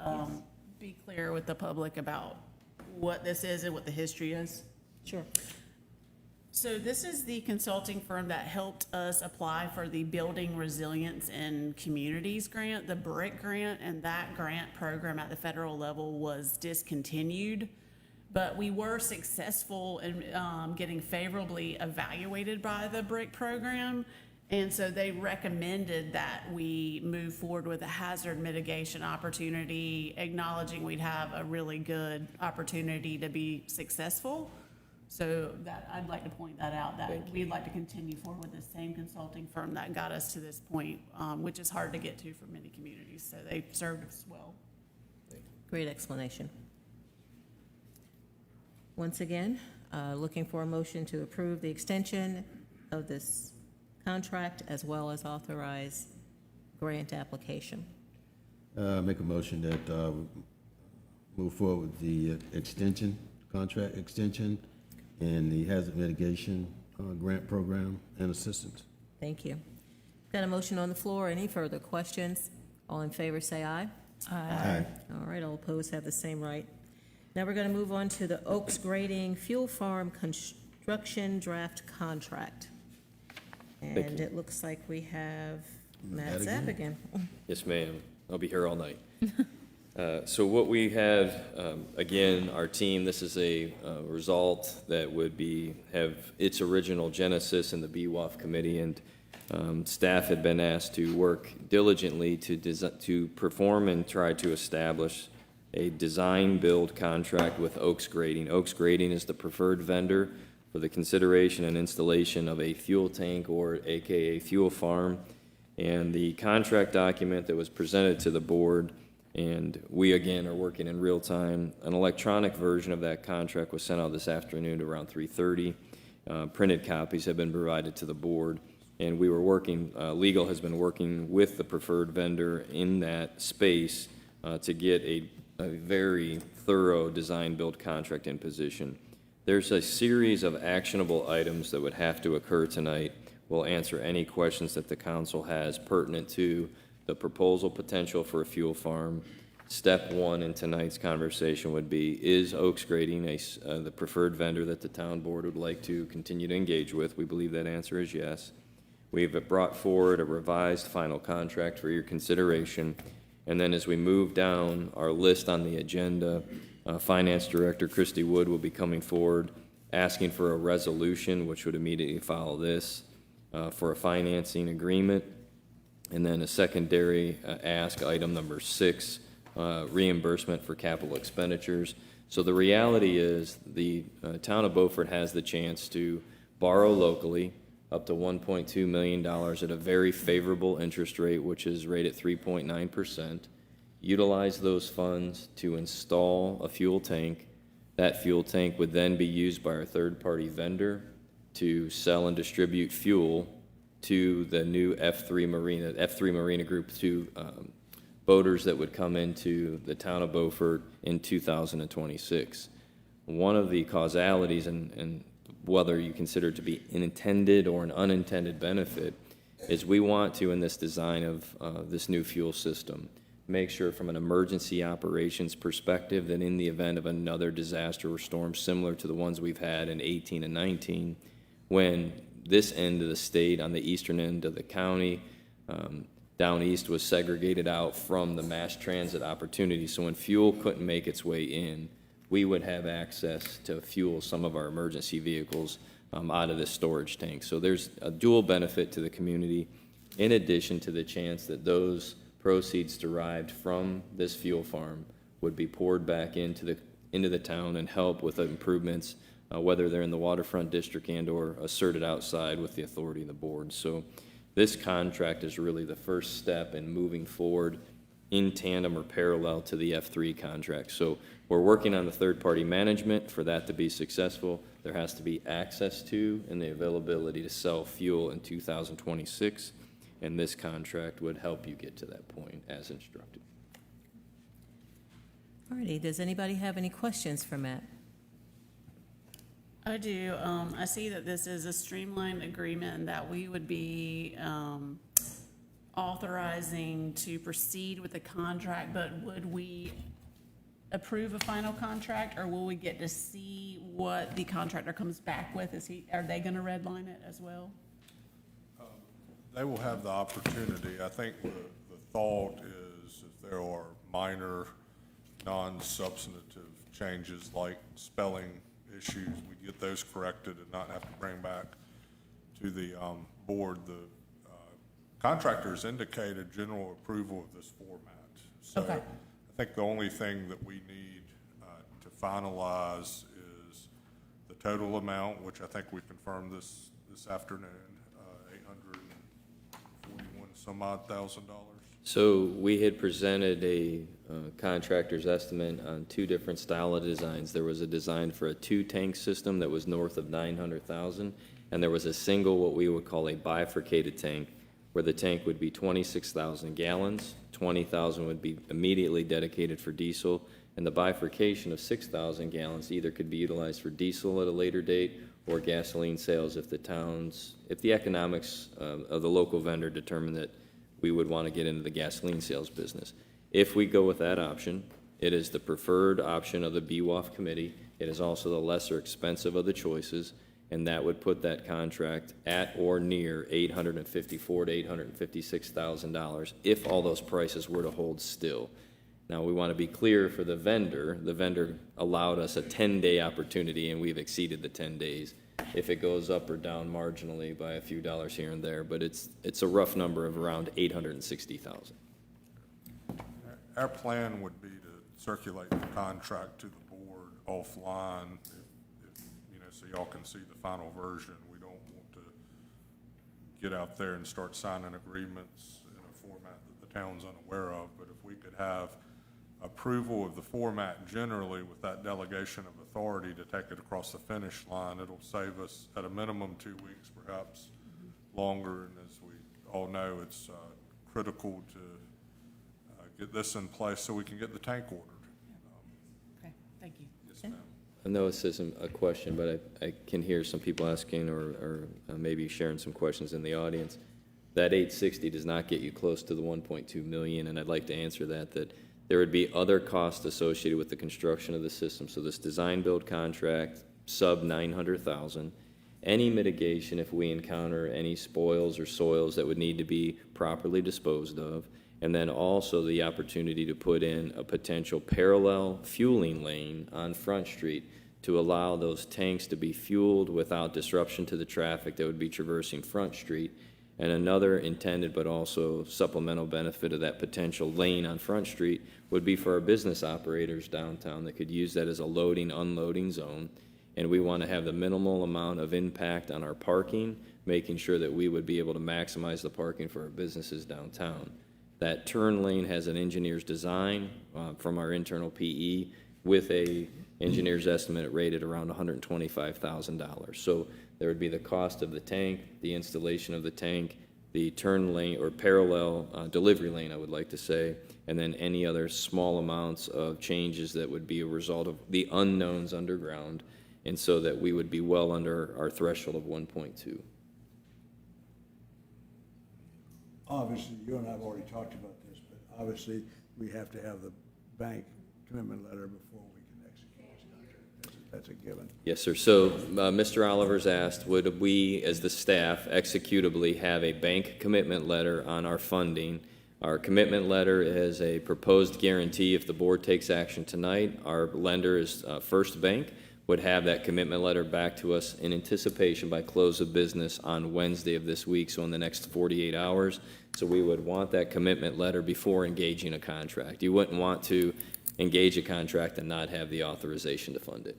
G: be clear with the public about what this is and what the history is?
B: Sure.
G: So this is the consulting firm that helped us apply for the Building Resilience in Communities grant, the BRIC grant, and that grant program at the federal level was discontinued. But we were successful in getting favorably evaluated by the BRIC program. And so they recommended that we move forward with a hazard mitigation opportunity, acknowledging we'd have a really good opportunity to be successful. So that, I'd like to point that out, that we'd like to continue forward with the same consulting firm that got us to this point, which is hard to get to for many communities. So they served us well.
B: Great explanation. Once again, looking for a motion to approve the extension of this contract as well as authorize grant application.
E: Make a motion that move forward with the extension, contract extension, and the hazard mitigation grant program and assistance.
B: Thank you. Got a motion on the floor. Any further questions? All in favor say aye.
E: Aye.
B: All right, all opposed have the same right. Now we're going to move on to the Oaks Grading Fuel Farm Construction Draft Contract. And it looks like we have Matt Zapp again.
H: Yes, ma'am. I'll be here all night. So what we have, again, our team, this is a result that would have its original genesis in the BOC committee, and staff had been asked to work diligently to perform and try to establish a design-build contract with Oaks Grading. Oaks Grading is the preferred vendor for the consideration and installation of a fuel tank, or AKA fuel farm. And the contract document that was presented to the board, and we again are working in real time, an electronic version of that contract was sent out this afternoon at around 3:30. Printed copies have been provided to the board, and we were working, legal has been working with the preferred vendor in that space to get a very thorough design-build contract in position. There's a series of actionable items that would have to occur tonight. We'll answer any questions that the council has pertinent to the proposal potential for a fuel farm. Step one in tonight's conversation would be, is Oaks Grading the preferred vendor that the town board would like to continue to engage with? We believe that answer is yes. We've brought forward a revised final contract for your consideration. And then as we move down our list on the agenda, Finance Director Christy Wood will be coming forward asking for a resolution, which would immediately follow this, for a financing agreement. And then a secondary ask, item number 6, reimbursement for capital expenditures. So the reality is the town of Beaufort has the chance to borrow locally, up to $1.2 million at a very favorable interest rate, which is rated at 3.9%. Utilize those funds to install a fuel tank. That fuel tank would then be used by our third-party vendor to sell and distribute fuel to the new F3 Marina Group 2 boaters that would come into the town of Beaufort in 2026. One of the causalities, and whether you consider it to be an intended or an unintended benefit, is we want to, in this design of this new fuel system, make sure from an emergency operations perspective that in the event of another disaster or storm similar to the ones we've had in 18 and 19, when this end of the state, on the eastern end of the county, down east, was segregated out from the mass transit opportunity. So when fuel couldn't make its way in, we would have access to fuel some of our emergency vehicles out of this storage tank. So there's a dual benefit to the community, in addition to the chance that those proceeds derived from this fuel farm would be poured back into the town and help with improvements, whether they're in the waterfront district and or asserted outside with the authority of the board. So this contract is really the first step in moving forward in tandem or parallel to the F3 contract. So we're working on the third-party management. For that to be successful, there has to be access to and the availability to sell fuel in 2026, and this contract would help you get to that point as instructed.
B: All righty, does anybody have any questions for Matt?
G: I do. I see that this is a streamlined agreement and that we would be authorizing to proceed with the contract, but would we approve a final contract, or will we get to see what the contractor comes back with? Are they going to redline it as well?
J: They will have the opportunity. I think the thought is if there are minor, non-substantive changes like spelling issues, we get those corrected and not have to bring back to the board. The contractors indicated general approval of this format. So
G: Okay.
J: I think the only thing that we need to finalize is the total amount, which I think we confirmed this afternoon, $841 some odd thousand.
H: So we had presented a contractor's estimate on two different style of designs. There was a design for a two-tank system that was north of 900,000, and there was a single, what we would call a bifurcated tank, where the tank would be 26,000 gallons, 20,000 would be immediately dedicated for diesel, and the bifurcation of 6,000 gallons either could be utilized for diesel at a later date or gasoline sales if the economics of the local vendor determined that we would want to get into the gasoline sales business. If we go with that option, it is the preferred option of the BWAF committee. It is also the lesser expensive of the choices, and that would put that contract at or near $854,000 to $856,000 if all those prices were to hold still. Now, we want to be clear for the vendor. The vendor allowed us a 10-day opportunity, and we've exceeded the 10 days. If it goes up or down marginally by a few dollars here and there, but it's a rough number of around $860,000.
J: Our plan would be to circulate the contract to the board offline, if so y'all can see the final version. We don't want to get out there and start signing agreements in a format that the town's unaware of, but if we could have approval of the format generally with that delegation of authority to take it across the finish line, it'll save us at a minimum 2 weeks, perhaps longer, and as we all know, it's critical to get this in place so we can get the tank ordered.
G: Okay, thank you.
J: Yes, ma'am.
H: I know this isn't a question, but I can hear some people asking or maybe sharing some questions in the audience. That 860 does not get you close to the 1.2 million, and I'd like to answer that there would be other costs associated with the construction of the system. So this design build contract, sub 900,000, any mitigation if we encounter any spoils or soils that would need to be properly disposed of, and then also the opportunity to put in a potential parallel fueling lane on Front Street to allow those tanks to be fueled without disruption to the traffic that would be traversing Front Street. And another intended but also supplemental benefit of that potential lane on Front Street would be for our business operators downtown that could use that as a loading, unloading zone. And we want to have the minimal amount of impact on our parking, making sure that we would be able to maximize the parking for our businesses downtown. That turn lane has an engineer's design from our internal PE with a engineer's estimate rated around $125,000. So there would be the cost of the tank, the installation of the tank, the turn lane or parallel delivery lane, I would like to say, and then any other small amounts of changes that would be a result of the unknowns underground, and so that we would be well under our threshold of 1.2.
F: Obviously, you and I have already talked about this, but obviously, we have to have the bank commitment letter before we can execute this contract. That's a given.
H: Yes, sir. So Mr. Oliver's asked, would we, as the staff, executably have a bank commitment letter on our funding? Our commitment letter is a proposed guarantee. If the board takes action tonight, our lender is First Bank, would have that commitment letter back to us in anticipation by close of business on Wednesday of this week, so in the next 48 hours. So we would want that commitment letter before engaging a contract. You wouldn't want to engage a contract and not have the authorization to fund it.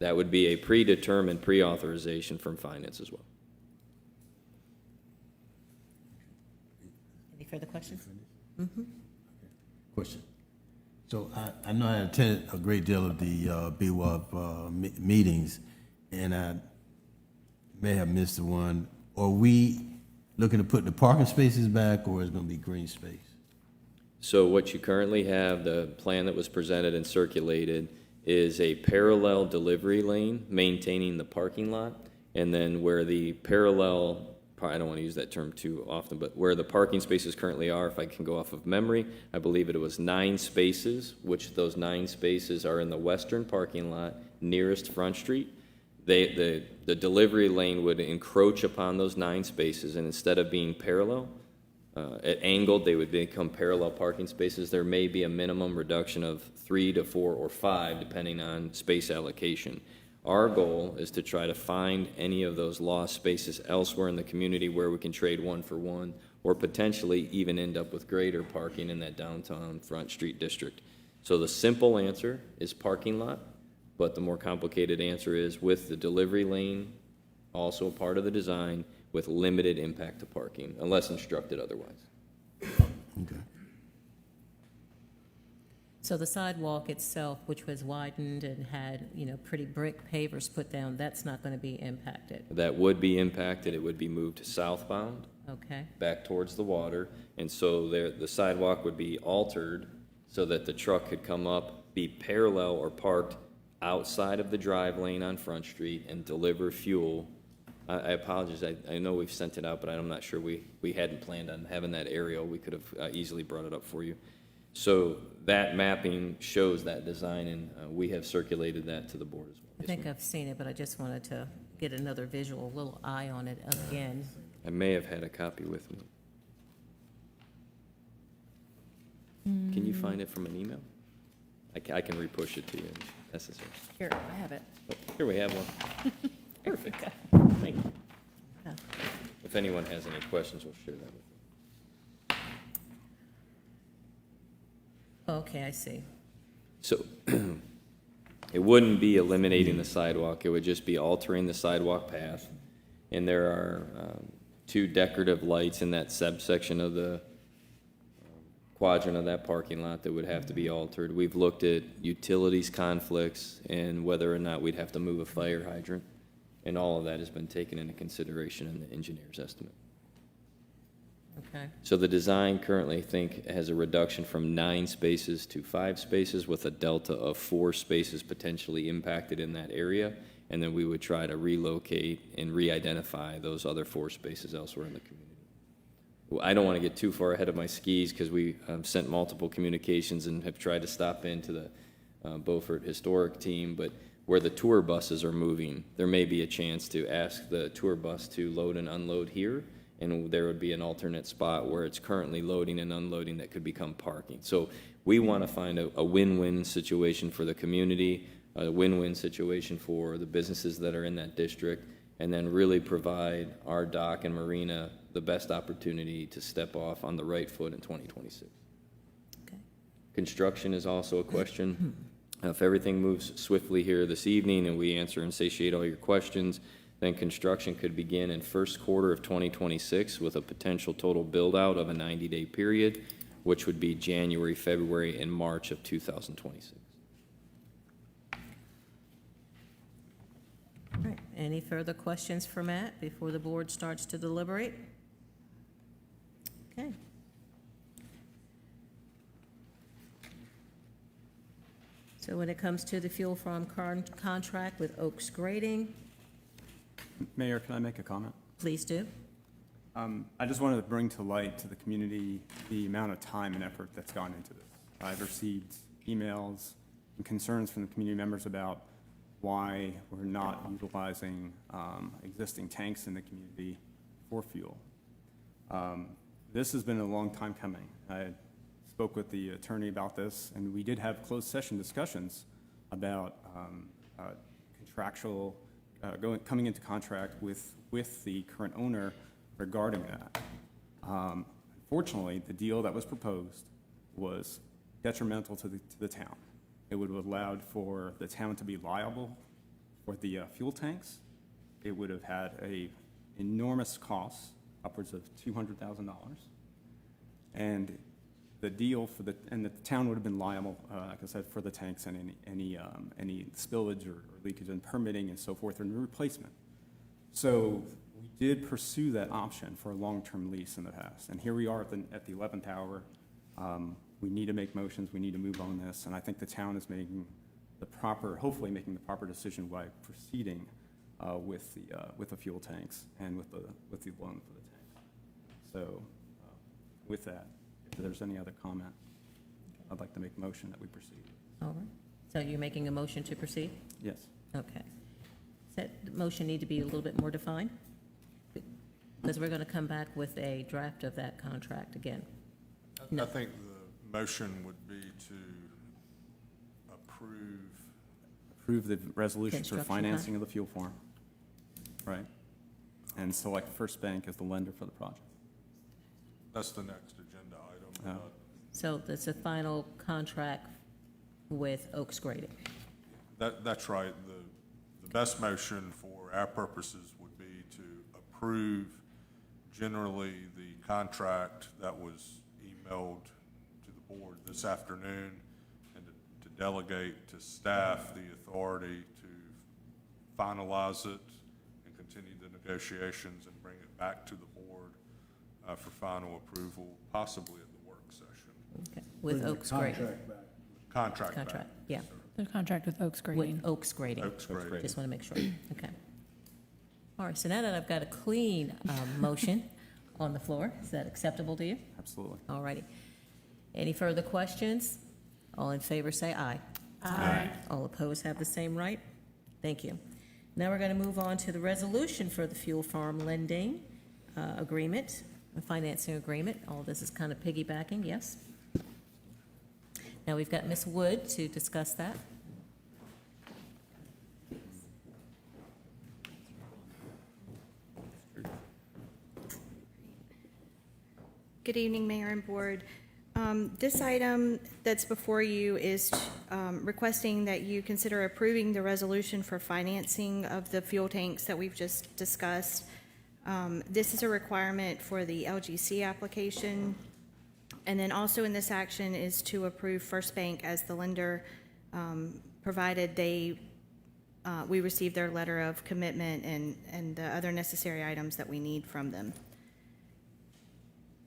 H: That would be a predetermined pre-authorization from finance as well.
B: Any further questions?
E: Question. So I know I attended a great deal of the BWAP meetings, and I may have missed the one. Are we looking to put the parking spaces back, or is it going to be green space?
H: So what you currently have, the plan that was presented and circulated, is a parallel delivery lane maintaining the parking lot, and then where the parallel, I don't want to use that term too often, but where the parking spaces currently are, if I can go off of memory, I believe it was 9 spaces, which those 9 spaces are in the western parking lot nearest Front Street. The delivery lane would encroach upon those 9 spaces, and instead of being parallel, at angled, they would become parallel parking spaces. There may be a minimum reduction of 3 to 4 or 5, depending on space allocation. Our goal is to try to find any of those lost spaces elsewhere in the community where we can trade 1 for 1, or potentially even end up with greater parking in that downtown Front Street district. So the simple answer is parking lot, but the more complicated answer is with the delivery lane also part of the design with limited impact to parking, unless instructed otherwise.
E: Okay.
B: So the sidewalk itself, which was widened and had, pretty brick pavers put down, that's not going to be impacted?
H: That would be impacted. It would be moved southbound,
B: Okay,
H: back towards the water, and so there, the sidewalk would be altered so that the truck could come up, be parallel or parked outside of the drive lane on Front Street and deliver fuel. I apologize, I know we've sent it out, but I'm not sure we hadn't planned on having that aerial. We could have easily brought it up for you. So that mapping shows that design, and we have circulated that to the board as well.
B: I think I've seen it, but I just wanted to get another visual, little eye on it again.
H: I may have had a copy with me. Can you find it from an email? I can re-push it to you if necessary.
C: Here, I have it.
H: Oh, here we have one. Perfect. Thank you. If anyone has any questions, we'll share that with you.
B: Okay, I see.
H: So it wouldn't be eliminating the sidewalk, it would just be altering the sidewalk path. And there are 2 decorative lights in that subsection of the quadrant of that parking lot that would have to be altered. We've looked at utilities conflicts and whether or not we'd have to move a fire hydrant. And all of that has been taken into consideration in the engineer's estimate.
B: Okay,
H: So the design currently, I think, has a reduction from 9 spaces to 5 spaces with a delta of 4 spaces potentially impacted in that area. And then we would try to relocate and re-identify those other 4 spaces elsewhere in the community. Well, I don't want to get too far ahead of my skis because we sent multiple communications and have tried to stop into the Beaufort Historic team, but where the tour buses are moving, there may be a chance to ask the tour bus to load and unload here, and there would be an alternate spot where it's currently loading and unloading that could become parking. So we want to find a win-win situation for the community, a win-win situation for the businesses that are in that district, and then really provide our dock and marina the best opportunity to step off on the right foot in 2026.
B: okay.
H: Construction is also a question. If everything moves swiftly here this evening and we answer and satiate all your questions, then construction could begin in first quarter of 2026 with a potential total build-out of a 90-day period, which would be January, February, and March of 2026.
B: All right, any further questions for Matt before the board starts to deliberate? Okay. So when it comes to the fuel farm contract with Oaks Grading,
D: Mayor, can I make a comment?
B: please do.
D: I just wanted to bring to light to the community the amount of time and effort that's gone into this. I've received emails and concerns from the community members about why we're not utilizing existing tanks in the community for fuel. This has been a long time coming. I spoke with the attorney about this, and we did have closed session discussions about contractual, coming into contract with the current owner regarding that. Unfortunately, the deal that was proposed was detrimental to the town. It would have allowed for the town to be liable for the fuel tanks. It would have had a enormous cost, upwards of $200,000. And the deal for and the town would have been liable, like I said, for the tanks and any spillage or leakage and permitting and so forth and replacement. So we did pursue that option for a long-term lease in the past. And here we are at the 11th hour. We need to make motions. We need to move on this. And I think the town is making the proper, hopefully making the proper decision by proceeding with the fuel tanks and with the loan for the tanks. So with that, if there's any other comment, I'd like to make a motion that we proceed.
B: All right. So you're making a motion to proceed?
D: Yes.
B: Okay. Does that motion need to be a little bit more defined? Because we're going to come back with a draft of that contract again.
J: I think the motion would be to
D: Approve the resolution for
B: Construction
D: financing of the fuel farm, right? And select First Bank as the lender for the project.
J: That's the next agenda item.
B: So that's a final contract with Oaks Grading.
J: That's right. The best motion for our purposes would be to approve generally the contract that was emailed to the board this afternoon, and to delegate to staff the authority to finalize it and continue the negotiations and bring it back to the board for final approval, possibly at the work session.
B: Okay. With Oaks Grading.
J: Contract back.
B: Contract, yeah.
C: The contract with Oaks Grading.
B: With Oaks Grading.
J: Oaks Grading.
B: Just want to make sure. Okay. All right, so now that I've got a clean motion on the floor, is that acceptable to you?
D: Absolutely.
B: All righty. Any further questions? All in favor say aye.
C: Aye.
B: All opposed have the same right. Thank you. Now we're going to move on to the resolution for the fuel farm lending agreement, a financing agreement. All this is kind of piggybacking, yes? Now we've got Ms. Wood to discuss that.
S: Good evening, Mayor and Board. This item that's before you is requesting that you consider approving the resolution for financing of the fuel tanks that we've just discussed. This is a requirement for the LGC application. And then also in this action is to approve First Bank as the lender, provided we receive their letter of commitment and the other necessary items that we need from them.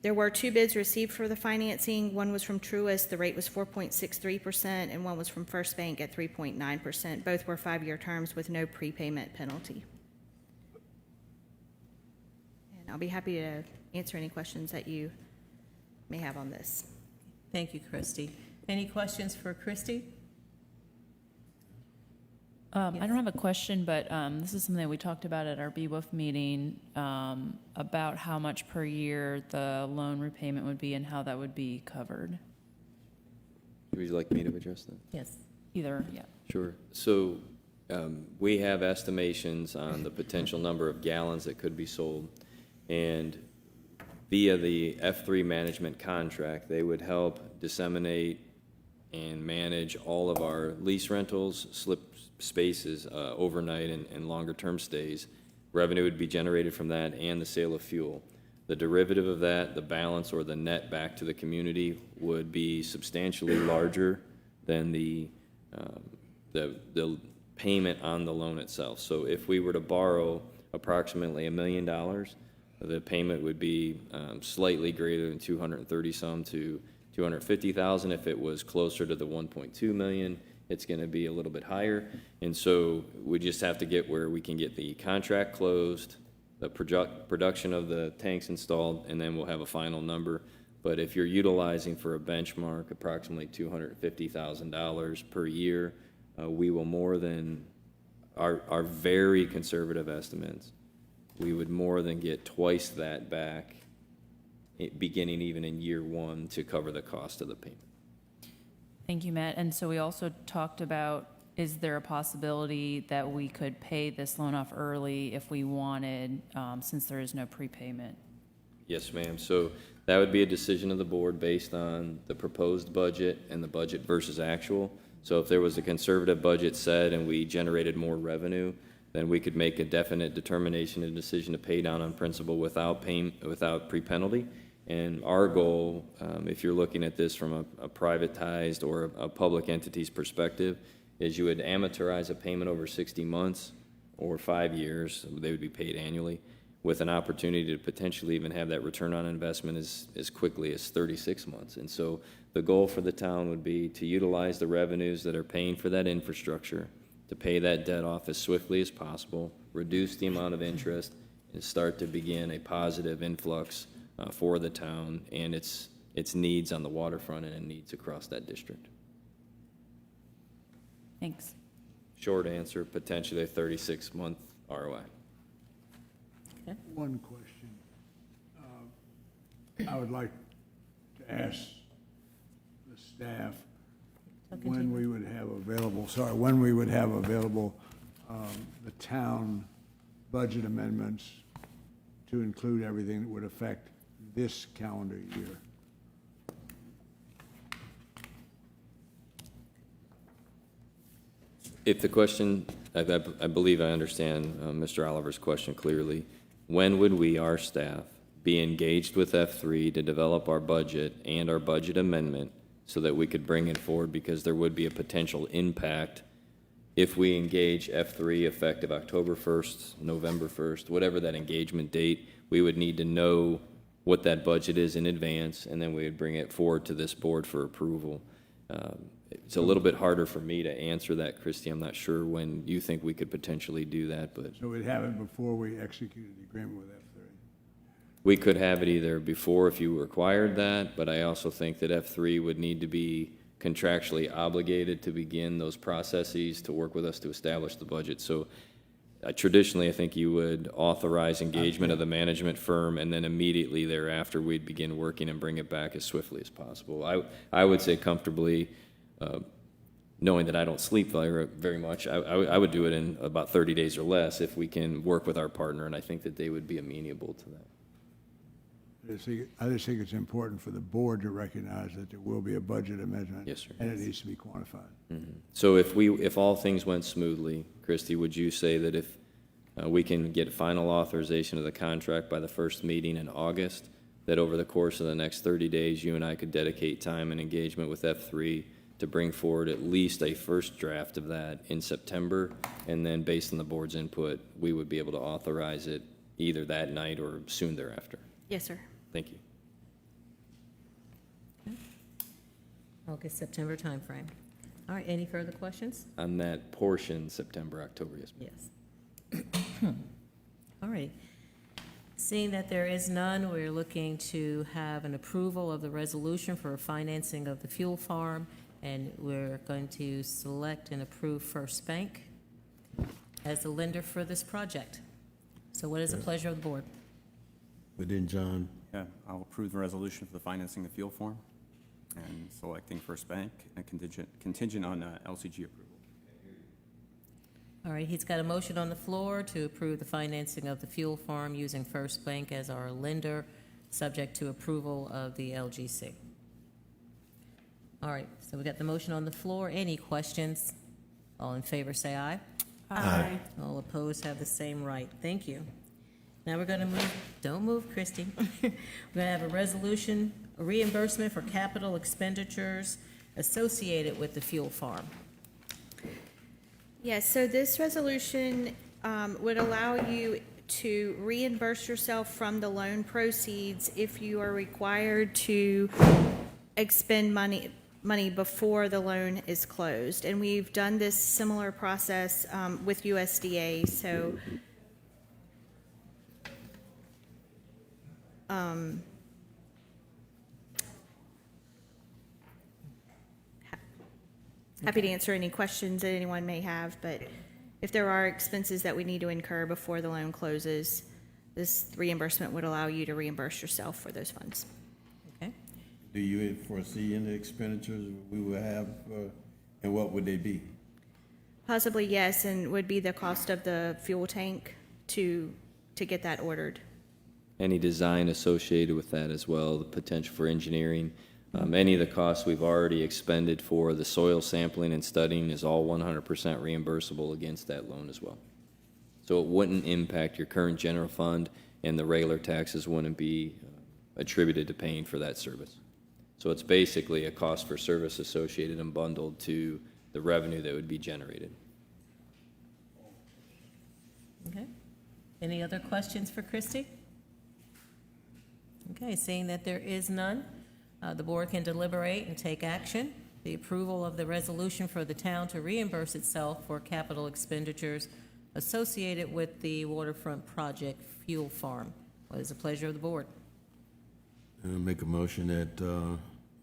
S: There were 2 bids received for the financing. One was from Truist, the rate was 4.63%, and one was from First Bank at 3.9%. Both were 5-year terms with no prepayment penalty. And I'll be happy to answer any questions that you may have on this.
B: Thank you, Christy. Any questions for Christy?
C: I don't have a question, but this is something that we talked about at our BWOF meeting about how much per year the loan repayment would be and how that would be covered.
H: Would you like me to address that?
B: Yes.
C: Either, yeah.
H: Sure. So we have estimations on the potential number of gallons that could be sold. And via the F3 management contract, they would help disseminate and manage all of our lease rentals, slip spaces, overnight and longer term stays, revenue would be generated from that and the sale of fuel. The derivative of that, the balance or the net back to the community, would be substantially larger than the payment on the loan itself. So if we were to borrow approximately $1 million, the payment would be slightly greater than 230 some to 250,000. If it was closer to the 1.2 million, it's going to be a little bit higher. And so we just have to get where we can get the contract closed, the production of the tanks installed, and then we'll have a final number. But if you're utilizing for a benchmark approximately $250,000 per year, we will more than, our very conservative estimates, we would more than get twice that back, beginning even in year one, to cover the cost of the payment.
C: Thank you, Matt. And so we also talked about, is there a possibility that we could pay this loan off early if we wanted, since there is no prepayment?
H: Yes, ma'am. So that would be a decision of the board based on the proposed budget and the budget versus actual. So if there was a conservative budget set and we generated more revenue, then we could make a definite determination and decision to pay down on principal without pre-penalty. And our goal, if you're looking at this from a privatized or a public entity's perspective, is you would amortize a payment over 60 months or 5 years. They would be paid annually, with an opportunity to potentially even have that return on investment as quickly as 36 months. And so the goal for the town would be to utilize the revenues that are paying for that infrastructure to pay that debt off as swiftly as possible, reduce the amount of interest, and start to begin a positive influx for the town and its needs on the waterfront and needs across that district.
C: Thanks.
H: Short answer, potentially a 36-month ROI.
B: Okay.
F: One question. I would like to ask the staff when we would have available, the town budget amendments to include everything that would affect this calendar year.
H: If the question, I believe I understand Mr. Oliver's question clearly, when would we, our staff, be engaged with F3 to develop our budget and our budget amendment so that we could bring it forward? Because there would be a potential impact if we engage F3 effective October 1st, November 1st, whatever that engagement date, we would need to know what that budget is in advance, and then we would bring it forward to this board for approval. It's a little bit harder for me to answer that, Christie. I'm not sure when you think we could potentially do that, but
F: So we'd have it before we executed the agreement with F3.
H: we could have it either before if you required that, but I also think that F3 would need to be contractually obligated to begin those processes to work with us to establish the budget. So traditionally, I think you would authorize engagement of the management firm, and then immediately thereafter, we'd begin working and bring it back as swiftly as possible. I would say comfortably, knowing that I don't sleep very much, I would do it in about 30 days or less if we can work with our partner, and I think that they would be amenable to that.
F: I just think it's important for the board to recognize that there will be a budget amendment.
H: Yes, sir.
F: And it needs to be quantified.
H: Mm-hmm. So if all things went smoothly, Christie, would you say that if we can get final authorization of the contract by the first meeting in August, that over the course of the next 30 days, you and I could dedicate time and engagement with F3 to bring forward at least a first draft of that in September, and then based on the board's input, we would be able to authorize it either that night or soon thereafter?
K: Yes, sir.
H: Thank you.
B: August, September timeframe. All right, any further questions?
H: On that portion, September, October, yes.
B: Yes. All right. Seeing that there is none, we're looking to have an approval of the resolution for financing of the fuel farm, and we're going to select and approve First Bank as the lender for this project. So what is the pleasure of the board?
E: But then, John,
D: Yeah, I'll approve the resolution for the financing the fuel farm and selecting First Bank and contingent on LCG approval.
B: All right, he's got a motion on the floor to approve the financing of the fuel farm using First Bank as our lender, subject to approval of the LGC. All right, so we got the motion on the floor. Any questions? All in favor, say aye. Aye. All opposed have the same right. Thank you. Now we're going to move, don't move, Christie. We're going to have a resolution, a reimbursement for capital expenditures associated with the fuel farm.
S: Yes, so this resolution would allow you to reimburse yourself from the loan proceeds if you are required to expend money before the loan is closed. And we've done this similar process with USDA, so happy to answer any questions that anyone may have, but if there are expenses that we need to incur before the loan closes, this reimbursement would allow you to reimburse yourself for those funds.
B: Okay.
E: Do you foresee any expenditures we will have, and what would they be?
S: Possibly, yes, and would be the cost of the fuel tank to get that ordered.
H: Any design associated with that as well, the potential for engineering. Any of the costs we've already expended for the soil sampling and studying is all 100% reimbursable against that loan as well. So it wouldn't impact your current general fund, and the regular taxes wouldn't be attributed to paying for that service. So it's basically a cost for service associated and bundled to the revenue that would be generated.
B: Okay. Any other questions for Christie? Okay, seeing that there is none, the board can deliberate and take action. The approval of the resolution for the town to reimburse itself for capital expenditures associated with the waterfront project fuel farm. What is the pleasure of the board?
E: Make a motion that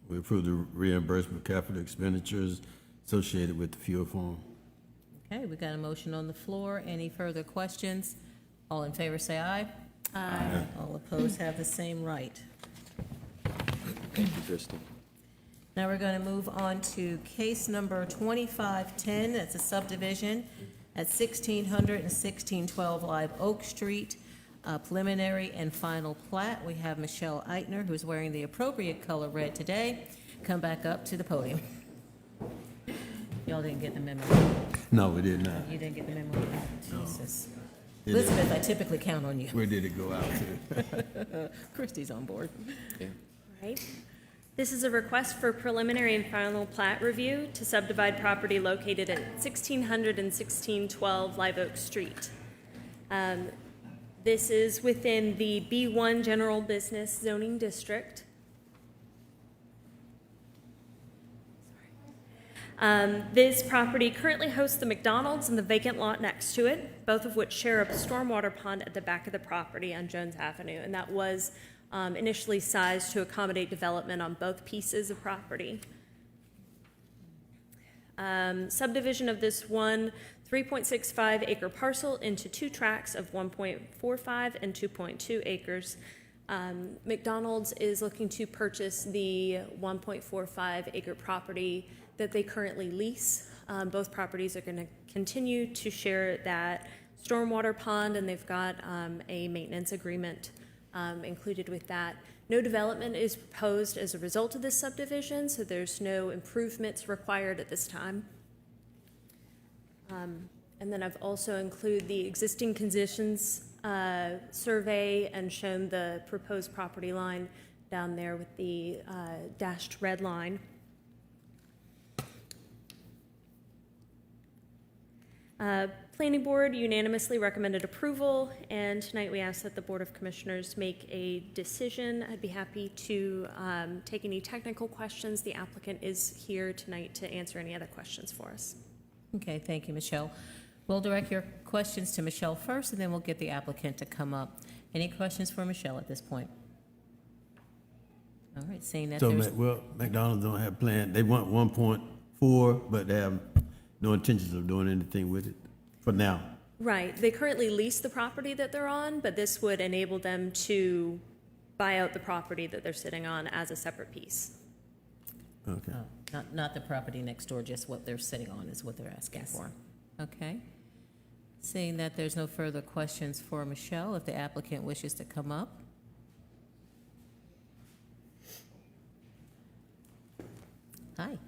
E: we approve the reimbursement of capital expenditures associated with the fuel farm.
B: Okay, we got a motion on the floor. Any further questions? All in favor say aye.
G: Aye.
B: All opposed have the same right.
H: Thank you, Kristen.
B: Now we're going to move on to case number 2510. That's a subdivision at 1600 and 1612 Live Oak Street, preliminary and final plat. We have Michelle Eitner, who's wearing the appropriate color red today. Come back up to the podium. Y'all didn't get the memo.
E: No, we did not.
B: You didn't get the memo. Jesus. Elizabeth, I typically count on you.
E: Where did it go out to?
B: Christie's on board.
H: Yeah.
K: Right. This is a request for preliminary and final plat review to subdivide property located at 1600 and 1612 Live Oak Street. This is within the B1 General Business Zoning District. This property currently hosts the McDonald's and the vacant lot next to it, both of which share a stormwater pond at the back of the property on Jones Avenue, and that was initially sized to accommodate development on both pieces of property. Subdivision of this 3.65 acre parcel into two tracts of 1.45 and 2.2 acres. McDonald's is looking to purchase the 1.45 acre property that they currently lease. Both properties are going to continue to share that stormwater pond, and they've got a maintenance agreement included with that. No development is proposed as a result of this subdivision, so there's no improvements required at this time. And then I've also included the existing conditions survey and shown the proposed property line down there with the dashed red line. Planning Board unanimously recommended approval, and tonight we ask that the Board of Commissioners make a decision. I'd be happy to take any technical questions. The applicant is here tonight to answer any other questions for us.
B: Okay, thank you, Michelle. We'll direct your questions to Michelle first, and then we'll get the applicant to come up. Any questions for Michelle at this point? All right, seeing that
E: So,
B: there's...
E: well, McDonald's don't have planned, they want 1.4, but they have no intentions of doing anything with it for now.
K: Right. They currently lease the property that they're on, but this would enable them to buy out the property that they're sitting on as a separate piece.
E: Okay.
B: Not the property next door, just what they're sitting on is what they're asking for. Okay. Seeing that there's no further questions for Michelle, if the applicant wishes to come up. Hi.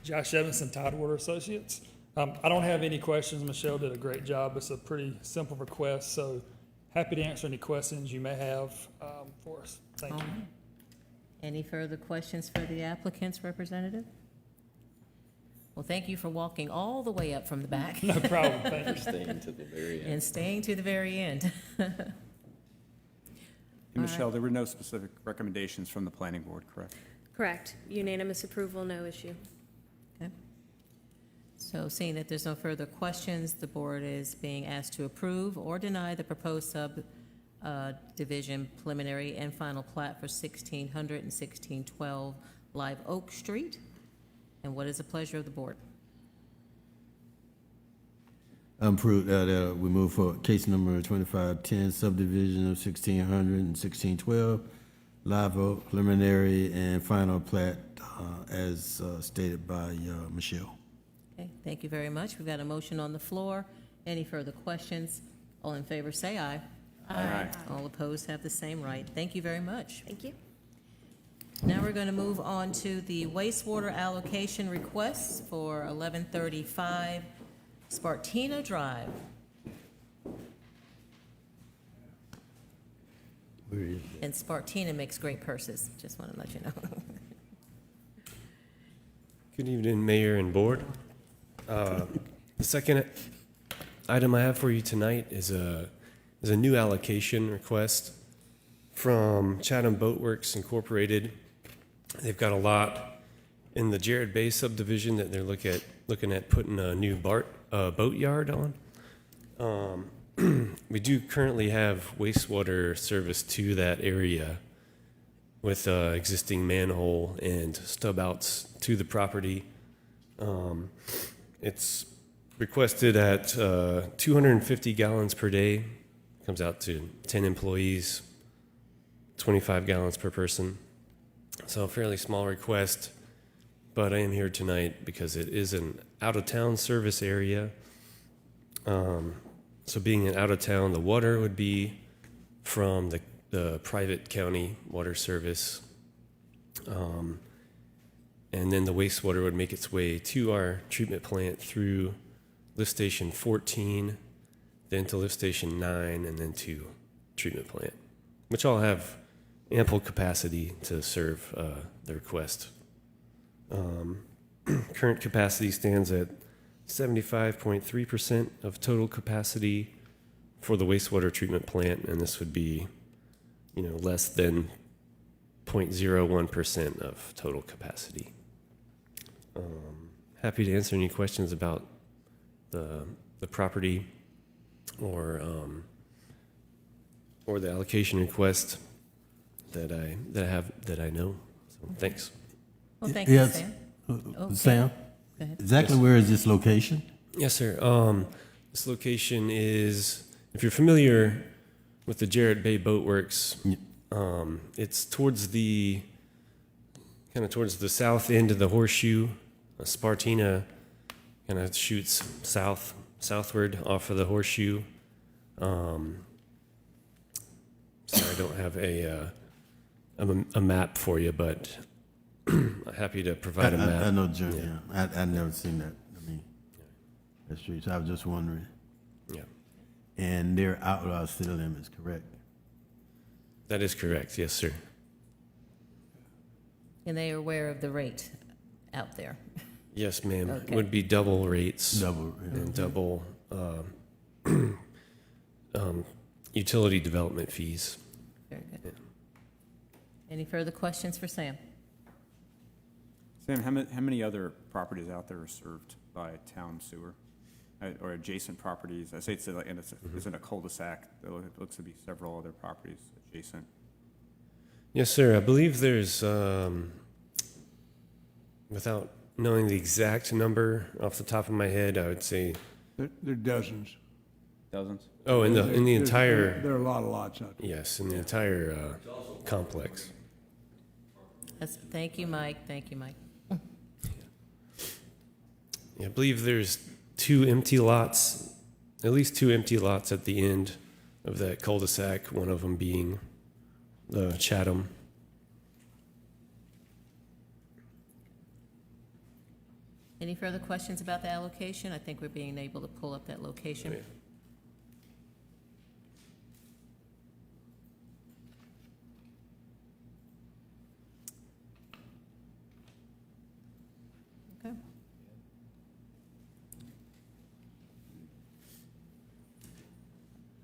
T: Josh Evanson, Tidewater Associates. I don't have any questions. Michelle did a great job. It's a pretty simple request, so happy to answer any questions you may have for us. Thank you.
B: All right. Any further questions for the applicant's representative? Well, thank you for walking all the way up from the back.
T: No problem. Thank you.
H: Staying to the very end.
B: And staying to the very end.
D: And Michelle, there were no specific recommendations from the planning board, correct?
K: Correct. Unanimous approval, no issue.
B: Okay. So seeing that there's no further questions, the board is being asked to approve or deny the proposed subdivision preliminary and final plat for 1600 and 1612 Live Oak Street. And what is the pleasure of the board?
E: I'm approved that we move for case number 2510, subdivision of 1600 and 1612, Live Oak preliminary and final plat as stated by Michelle.
B: Okay, thank you very much. We've got a motion on the floor. Any further questions? All in favor, say aye.
D: Aye.
B: All opposed have the same right. Thank you very much.
K: Thank you.
B: Now we're going to move on to the wastewater allocation requests for 1135 Spartina Drive.
E: Where is it?
B: And Spartina makes great purses, just want to let you know.
R: Good evening, Mayor and Board. The second item I have for you tonight is a new allocation request from Chatham Boat Works Incorporated. They've got a lot in the Jarrett Bay subdivision that they're looking at putting a new boat yard on. We do currently have wastewater service to that area with existing manhole and stub outs to the property. It's requested at 250 gallons per day. Comes out to 10 employees, 25 gallons per person. So a fairly small request, but I am here tonight because it is an out-of-town service area. So being an out-of-town, the water would be from the private county water service. And then the wastewater would make its way to our treatment plant through lift station 14, then to lift station 9, and then to treatment plant, which all have ample capacity to serve the request. Current capacity stands at 75.3% of total capacity for the wastewater treatment plant, and this would be, less than 0.01% of total capacity. Happy to answer any questions about the property or the allocation request that I know. So thanks.
B: Well, thank you,
E: Yes.
B: Sam.
E: Sam,
B: Go ahead.
E: exactly where is this location?
R: Yes, sir. This location is, if you're familiar with the Jarrett Bay Boat Works, it's towards the south end of the horseshoe. Spartina kind of shoots southward off of the horseshoe. Sorry, I don't have a map for you, but I'm happy to provide a map.
E: I know, Joe. Yeah. I've never seen that. That's true. So I was just wondering.
R: Yeah.
E: And they're out of our city limits, correct?
R: That is correct. Yes, sir.
B: And they are aware of the rate out there.
R: Yes, ma'am.
B: Okay.
R: Would be double rates.
E: Double, yeah.
R: And double utility development fees.
B: Very good. Any further questions for Sam?
D: Sam, how many other properties out there are served by town sewer? Or adjacent properties? I say it's like, and it's in a cul-de-sac, though it looks to be several other properties adjacent.
R: Yes, sir. I believe there's, without knowing the exact number off the top of my head, I would say.
F: There are dozens.
D: Dozens?
R: Oh, in the entire.
F: There are a lot of lots out there.
R: Yes, in the entire complex.
B: Thank you, Mike. Thank you, Mike.
R: Yeah, I believe there's at least two empty lots at the end of that cul-de-sac, one of them being the Chatham.
B: Any further questions about the allocation? I think we're being able to pull up that location. Okay.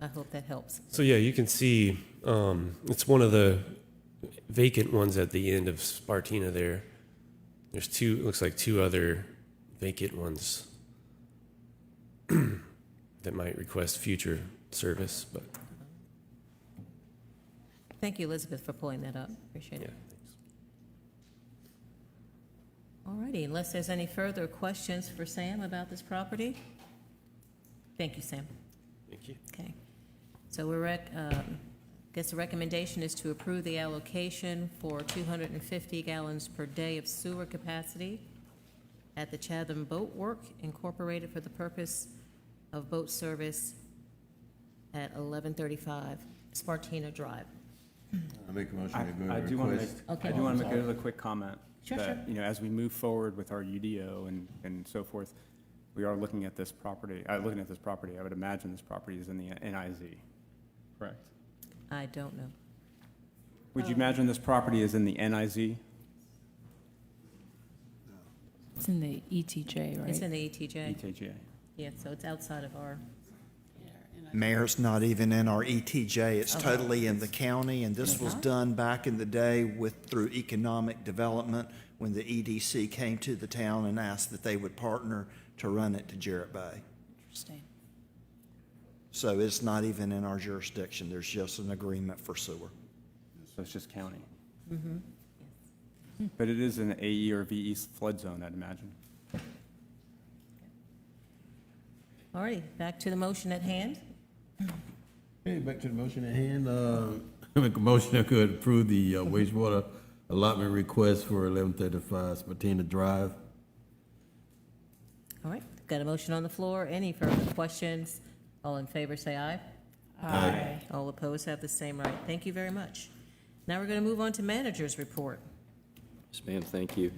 B: I hope that helps.
R: So yeah, you can see it's one of the vacant ones at the end of Spartina there. There's two, looks like two other vacant ones that might request future service, but
B: Thank you, Elizabeth, for pulling that up. Appreciate it. All righty, unless there's any further questions for Sam about this property? Thank you, Sam.
R: thank you.
B: Okay. So guess the recommendation is to approve the allocation for 250 gallons per day of sewer capacity at the Chatham Boat Work Incorporated for the purpose of boat service at 1135 Spartina Drive.
E: I make a motion to go
D: I
E: to
D: do want to
E: request.
D: make,
B: Okay.
D: I do want to
B: Sorry.
D: make another quick comment.
B: Sure,
D: that,
B: sure.
D: You know, as we move forward with our UDO and so forth, we are looking at this property, I would imagine this property is in the NIZ, correct?
B: I don't know.
D: Would you imagine this property is in the NIZ?
C: It's in the ETJ, right?
B: It's in the ETJ.
D: ETJ.
B: Yeah, so it's outside of our,
I: Mayor's not even in our ETJ. It's
B: Oh.
I: totally in the county, and this was done back in the day through economic development when the EDC came to the town and asked that they would partner to run it to Jarrett Bay.
C: Interesting.
I: So it's not even in our jurisdiction. There's just an agreement for sewer.
D: So it's just county. But it is an AE or VE flood zone, I'd imagine.
B: all righty, back to the motion at hand.
E: Okay, back to the motion at hand. I make a motion I could approve the wastewater allotment request for 1135 Spartina Drive.
B: All right, got a motion on the floor. Any further questions? All in favor, say aye.
E: Aye.
B: All opposed have the same right. Thank you very much. Now we're going to move on to manager's report.
H: Yes, ma'am, thank you.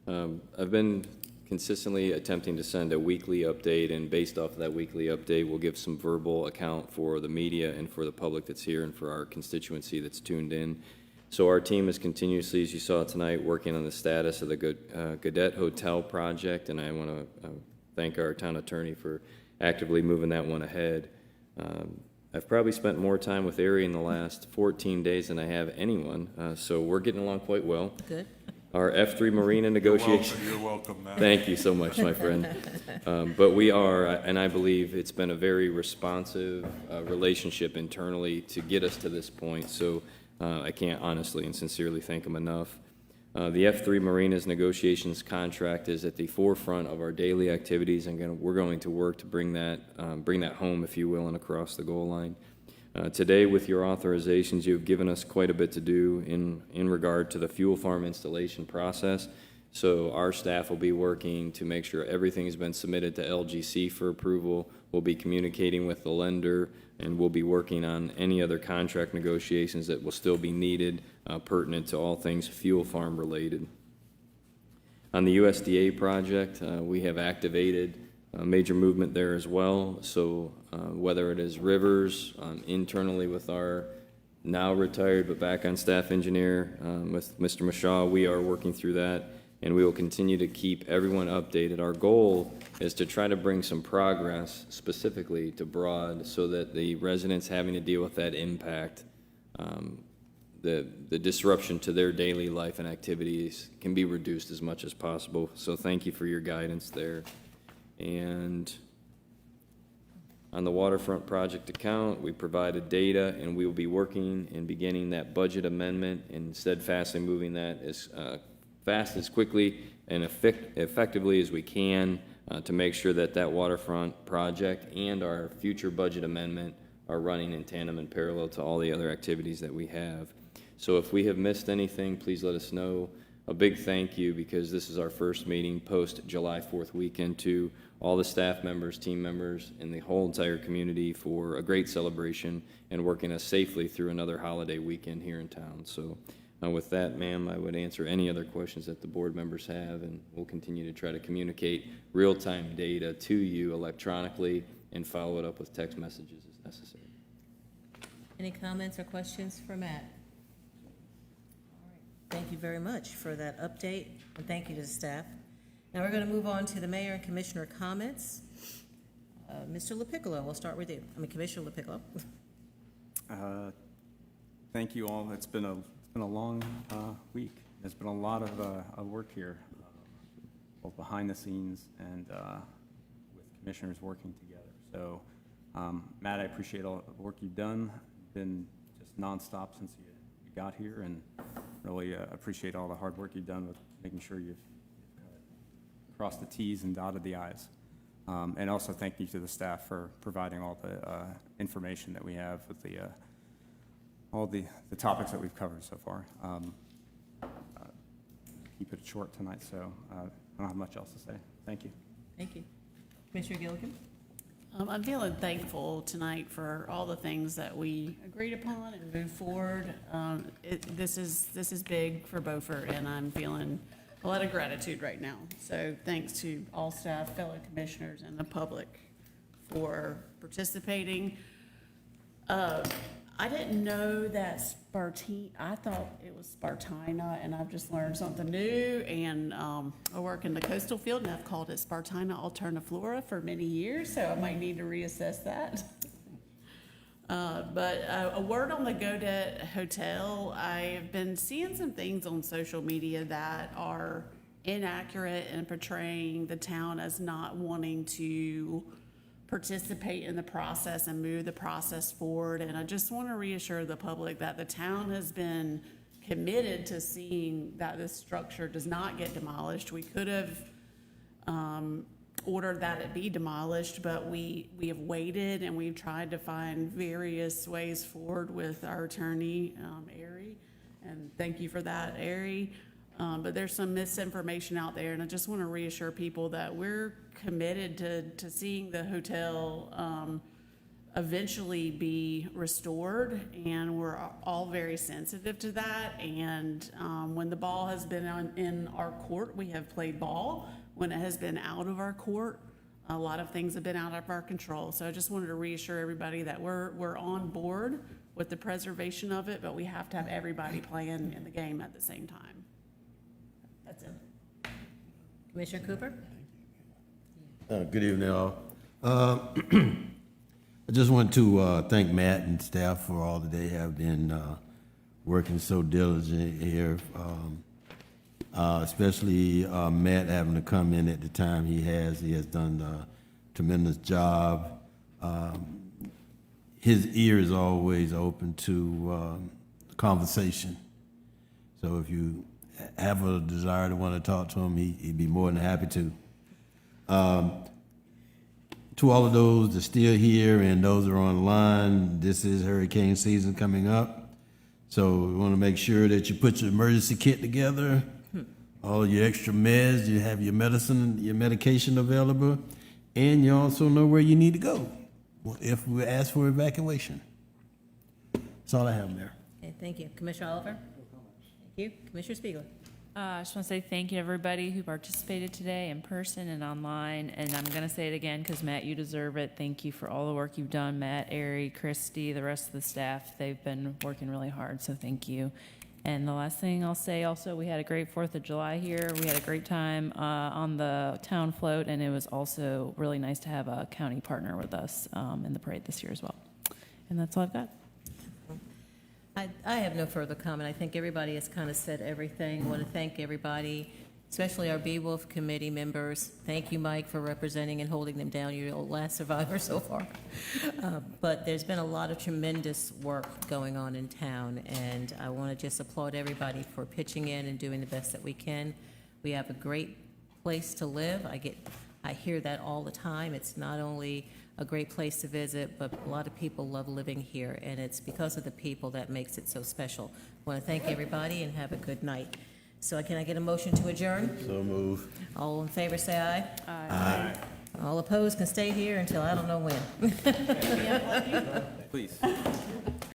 H: I've been consistently attempting to send a weekly update, and based off of that weekly update, we'll give some verbal account for the media and for the public that's here and for our constituency that's tuned in. So our team is continuously, as you saw tonight, working on the status of the Gaudette Hotel project, and I want to thank our town attorney for actively moving that one ahead. I've probably spent more time with Ari in the last 14 days than I have anyone, so we're getting along quite well.
B: Good.
H: Our F3 Marina negotiation.
J: You're welcome, Matt.
H: Thank you so much, my friend. But we are, and I believe it's been a very responsive relationship internally to get us to this point, so I can't honestly and sincerely thank them enough. The F3 Marinas negotiations contract is at the forefront of our daily activities, and we're going to work to bring that home, if you will, and across the goal line. Today, with your authorizations, you've given us quite a bit to do in regard to the fuel farm installation process. So our staff will be working to make sure everything has been submitted to LGC for approval. We'll be communicating with the lender, and we'll be working on any other contract negotiations that will still be needed pertinent to all things fuel farm related. On the USDA project, we have activated major movement there as well. So whether it is Rivers, internally with our now retired but back on staff engineer, with Mr. Mashaw, we are working through that, and we will continue to keep everyone updated. Our goal is to try to bring some progress specifically to Broad so that the residents having to deal with that impact, the disruption to their daily life and activities can be reduced as much as possible. So thank you for your guidance there. And on the waterfront project account, we provided data, and we will be working and beginning that budget amendment and steadfastly moving that as fast, as quickly, and effectively as we can to make sure that that waterfront project and our future budget amendment are running in tandem and parallel to all the other activities that we have. So if we have missed anything, please let us know. A big thank you, because this is our first meeting post July 4th weekend, to all the staff members, team members, and the whole entire community for a great celebration and working us safely through another holiday weekend here in town. So With that, ma'am, I would answer any other questions that the board members have, and we'll continue to try to communicate real-time data to you electronically and follow it up with text messages as necessary.
B: Any comments or questions for Matt? All right. Thank you very much for that update, and thank you to the staff. Now we're going to move on to the mayor and commissioner comments. Mr. LaPiccolo, we'll start with you. Commissioner LaPiccolo.
D: Thank you all. It's been a long week. There's been a lot of work here, both behind the scenes and with commissioners working together. So, Matt, I appreciate all the work you've done. Been just nonstop since you got here, and really appreciate all the hard work you've done with making sure you've crossed the T's and dotted the I's. And also thank you to the staff for providing all the information that we have with all the topics that we've covered so far. Keep it short tonight, so I don't have much else to say. Thank you.
B: Thank you. Commissioner Gilligan?
G: I'm feeling thankful tonight for all the things that we agreed upon and moved forward. This is big for Beaufort, and I'm feeling a lot of gratitude right now. So thanks to all staff, fellow commissioners, and the public for participating. I didn't know that I thought it was Spartina, and I've just learned something new. And I work in the coastal field, and I've called it Spartina alterniflora for many years, so I might need to reassess that. But a word on the Godet Hotel, I've been seeing some things on social media that are inaccurate and portraying the town as not wanting to participate in the process and move the process forward. And I just want to reassure the public that the town has been committed to seeing that this structure does not get demolished. We could have ordered that it be demolished, but we have waited, and we've tried to find various ways forward with our attorney, Ari, and thank you for that, Ari. But there's some misinformation out there, and I just want to reassure people that we're committed to seeing the hotel eventually be restored, and we're all very sensitive to that. And when the ball has been in our court, we have played ball. When it has been out of our court, a lot of things have been out of our control. So I just wanted to reassure everybody that we're on board with the preservation of it, but we have to have everybody playing in the game at the same time. That's it.
B: Commissioner Cooper?
E: Good evening, all. I just want to thank Matt and staff for all that they have been working so diligently here, especially Matt having to come in at the time he has. He has done a tremendous job. His ear is always open to conversation. So if you have a desire to want to talk to him, he'd be more than happy to. To all of those that are still here and those that are online, this is hurricane season coming up. So we want to make sure that you put your emergency kit together, all your extra meds, you have your medicine, your medication available, and you also know where you need to go if we ask for evacuation. That's all I have, Mayor.
B: Okay, thank you. Commissioner Oliver? Thank you. Commissioner Spiegel?
C: I just want to say thank you to everybody who participated today in person and online. And I'm going to say it again because, Matt, you deserve it. Thank you for all the work you've done, Matt, Ari, Christy, the rest of the staff. They've been working really hard, so thank you. And the last thing I'll say also, we had a great 4th of July here. We had a great time on the town float, and it was also really nice to have a county partner with us in the parade this year as well. And that's all I've got.
B: I have no further comment. I think everybody has kind of said everything. I want to thank everybody, especially our BWolf committee members. Thank you, Mike, for representing and holding them down. You're the last survivor so far. But there's been a lot of tremendous work going on in town, and I want to just applaud everybody for pitching in and doing the best that we can. We have a great place to live. I hear that all the time. It's not only a great place to visit, but a lot of people love living here, and it's because of the people that makes it so special. I want to thank everybody and have a good night. So can I get a motion to adjourn?
E: So move.
B: All in favor, say aye.
E: Aye.
B: All opposed can stay here until I don't know when.
D: Please.